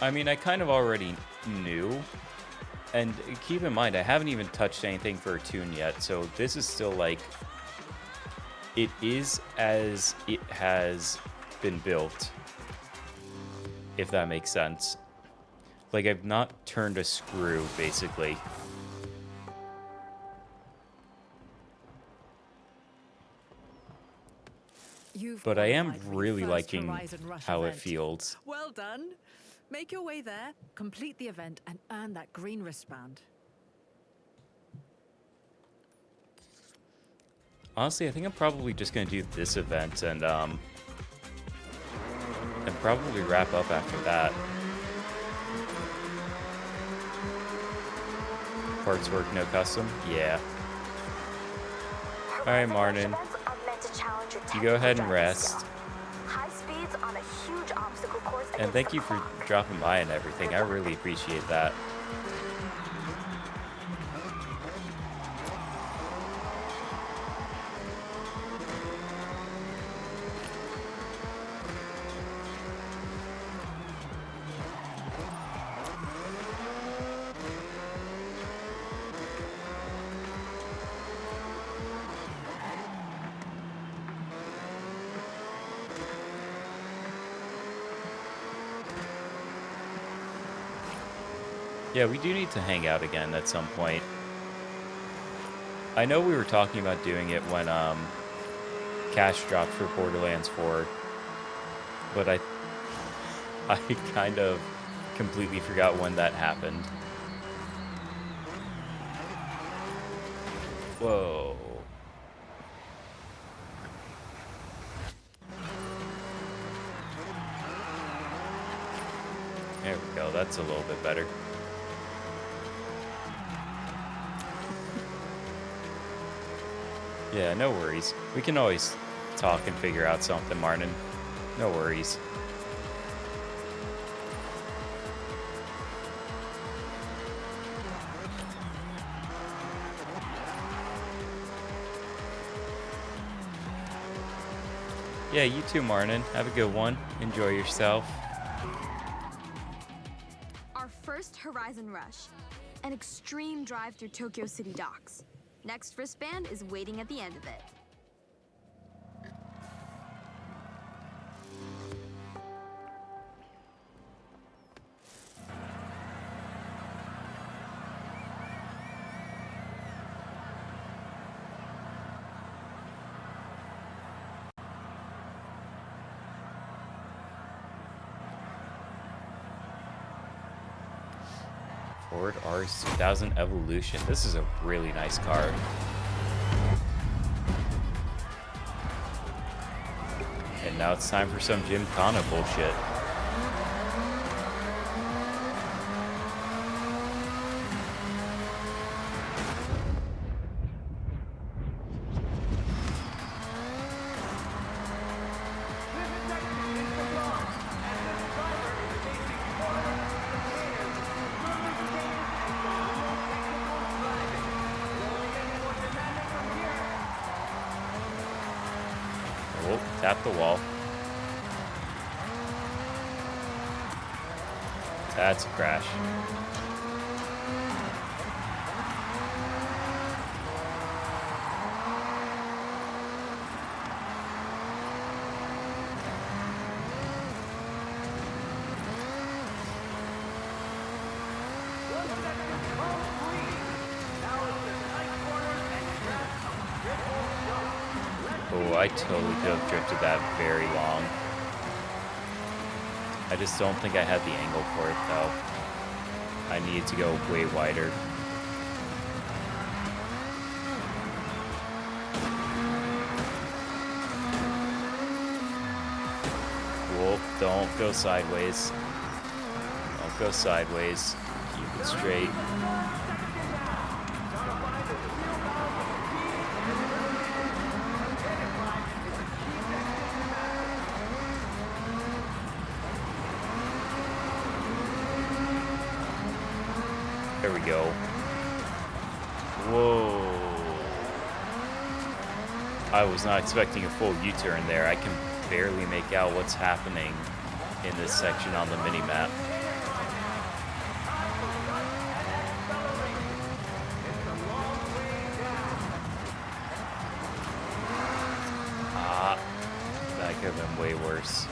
I mean, I kind of already knew, and keep in mind, I haven't even touched anything for a tune yet, so this is still, like, it is as it has been built, if that makes sense. Like, I've not turned a screw, basically. But I am really liking how it feels. Well done. Make your way there, complete the event, and earn that green wristband. Honestly, I think I'm probably just going to do this event and probably wrap up after that. Parts work, no custom? Yeah. Alright, Martin. You go ahead and rest. On a huge obstacle course. And thank you for dropping by and everything. I really appreciate that. Yeah, we do need to hang out again at some point. I know we were talking about doing it when cash dropped for Borderlands 4, but I kind of completely forgot when that happened. Whoa. There we go, that's a little bit better. Yeah, no worries. We can always talk and figure out something, Martin. No worries. Yeah, you too, Martin. Have a good one. Enjoy yourself. Our first Horizon Rush. An extreme drive through Tokyo City docks. Next wristband is waiting at the end of it. Ford RS 2000 Evolution. This is a really nice car. And now it's time for some Gymkhana bullshit. Oh, tap the wall. That's a crash. Oh, I totally could have drifted that very long. I just don't think I had the angle for it, though. I needed to go way wider. Cool. Don't go sideways. Don't go sideways. Keep it straight. There we go. Whoa. I was not expecting a full U-turn there. I can barely make out what's happening in this section on the mini-map. Ah, that could have been way worse.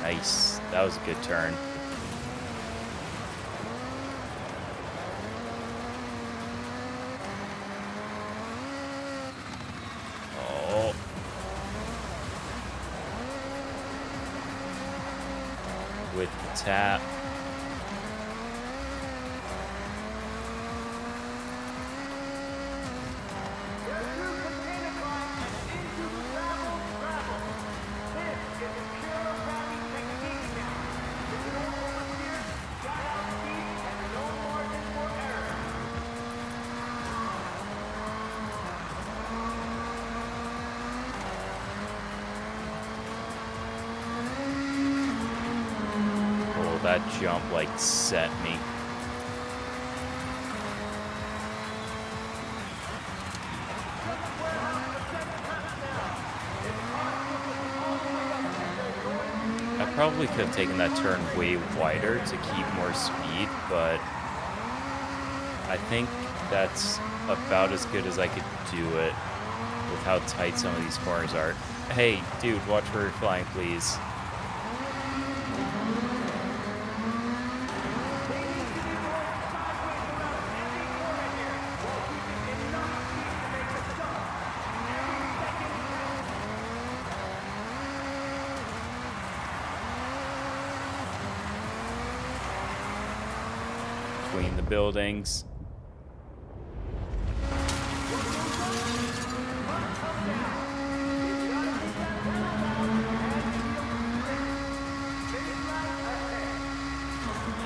Nice. That was a good turn. Oh. With the tap. That jump like set me. I probably could have taken that turn way wider to keep more speed, but I think that's about as good as I could do it with how tight some of these corners are. Hey, dude, watch where you're flying, please. Between the buildings.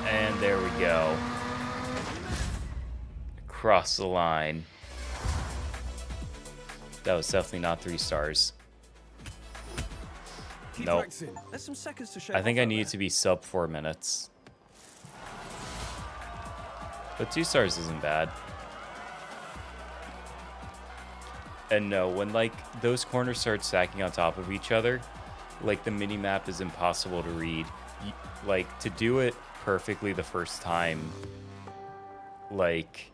And there we go. cross the line. That was definitely not 3 stars. Keep Nope. practicing. There's some seconds to shave I think off I out need there. it to be sub 4 minutes. But 2 stars isn't bad. And no, when like those corners start stacking on top of each other, like the mini map is impossible to read. Like to do it perfectly the first time, like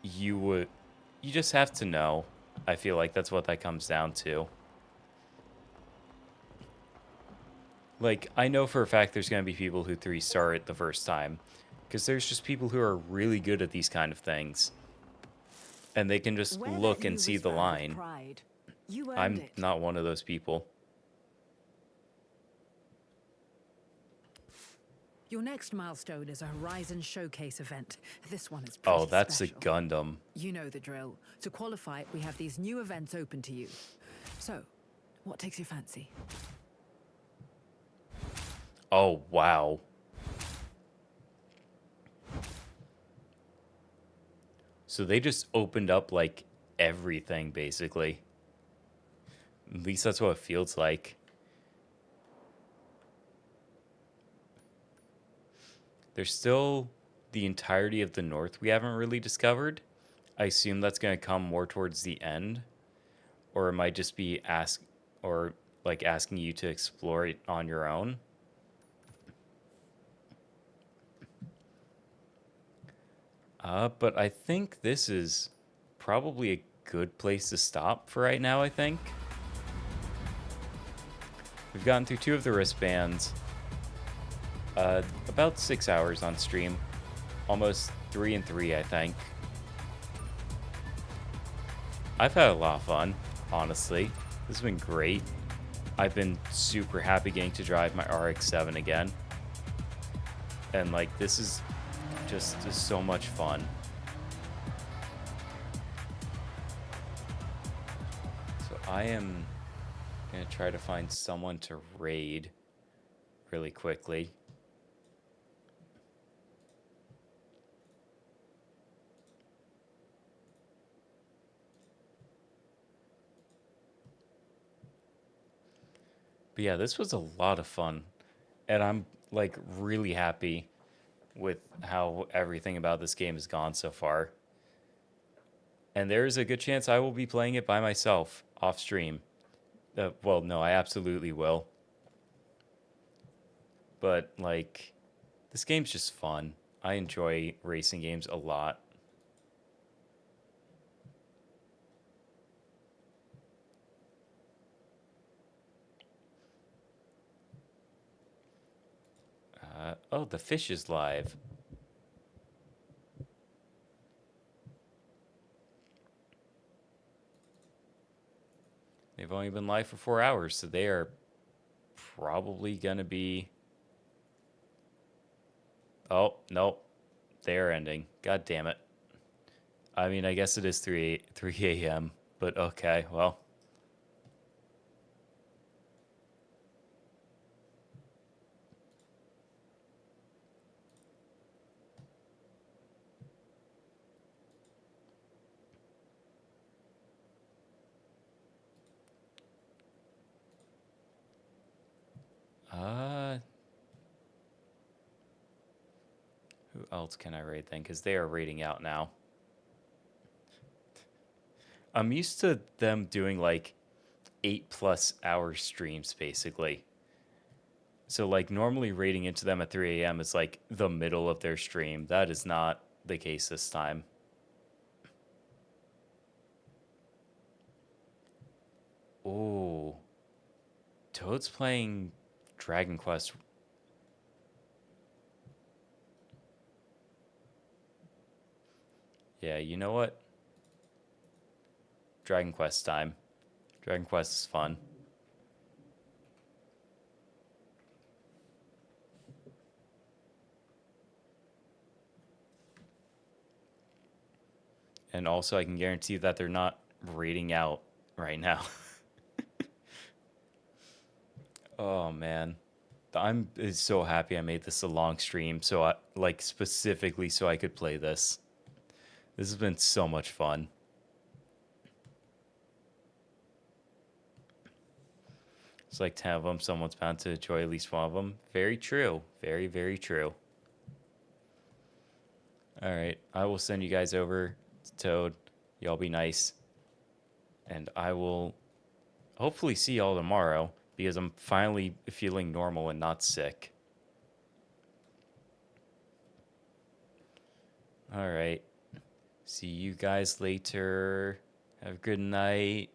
you just have to know. I feel like that's what that comes down to. Like, I know for a fact there's going to be people who 3-star it the first time. Because there's just people who are really good at these kind of things. And they can just Wear that look and new see the wristband with line. pride. You earned I'm it. not one of those people. Your next milestone is a Horizon Showcase event. This one is pretty Oh, that's special. a Gundam. You know the drill. To qualify, we have these new events open to you. So, what takes your fancy? Oh, wow. So they just opened up, like, everything, basically. At least that's what it feels like. There's still the entirety of the north we haven't really discovered. I assume that's going to come more towards the end. Or it might just be asking you to explore it on your own. But I think this is probably a good place to stop for right now, I think. We've gotten through 2 of the wristbands. About 6 hours on stream. Almost 3 and 3, I think. I've had a lot of fun, honestly. This has been great. I've been super happy getting to drive my RX-7 again. And, like, this is just so much fun. So I am gonna try to find someone to raid really quickly. But yeah, this was a lot of fun. And I'm like really happy with how everything about this game has gone so far. And there's a good chance I will be playing it by myself off stream. Well, no, I absolutely will. But like, this game's just fun. I enjoy racing games a lot. Oh, the fish is live. They've only been live for 4 hours, so they are probably gonna be... Oh, nope. They're ending. God damn it. I mean, I guess it is 3 a.m., but okay, well... Who else can I raid then? Because they are raiding out now. I'm used to them doing like 8+ hour streams, basically. So like normally raiding into them at 3 a.m. is like the middle of their stream. That is not the case this time. Oh. Toad's playing Dragon Quest. Yeah, you know what? Dragon Quest time. Dragon Quest is fun. And also, I can guarantee that they're not raiding out right now. Oh, man. I'm so happy I made this a long stream, so I, like, specifically so I could play this. This has been so much fun. It's like 10 of them. Someone's bound to enjoy at least one of them. Very true. Very, very true. All right. I will send you guys over to Toad. Y'all be nice. And I will hopefully see y'all tomorrow because I'm finally feeling normal and not sick. All right. See you guys later. Have a good night.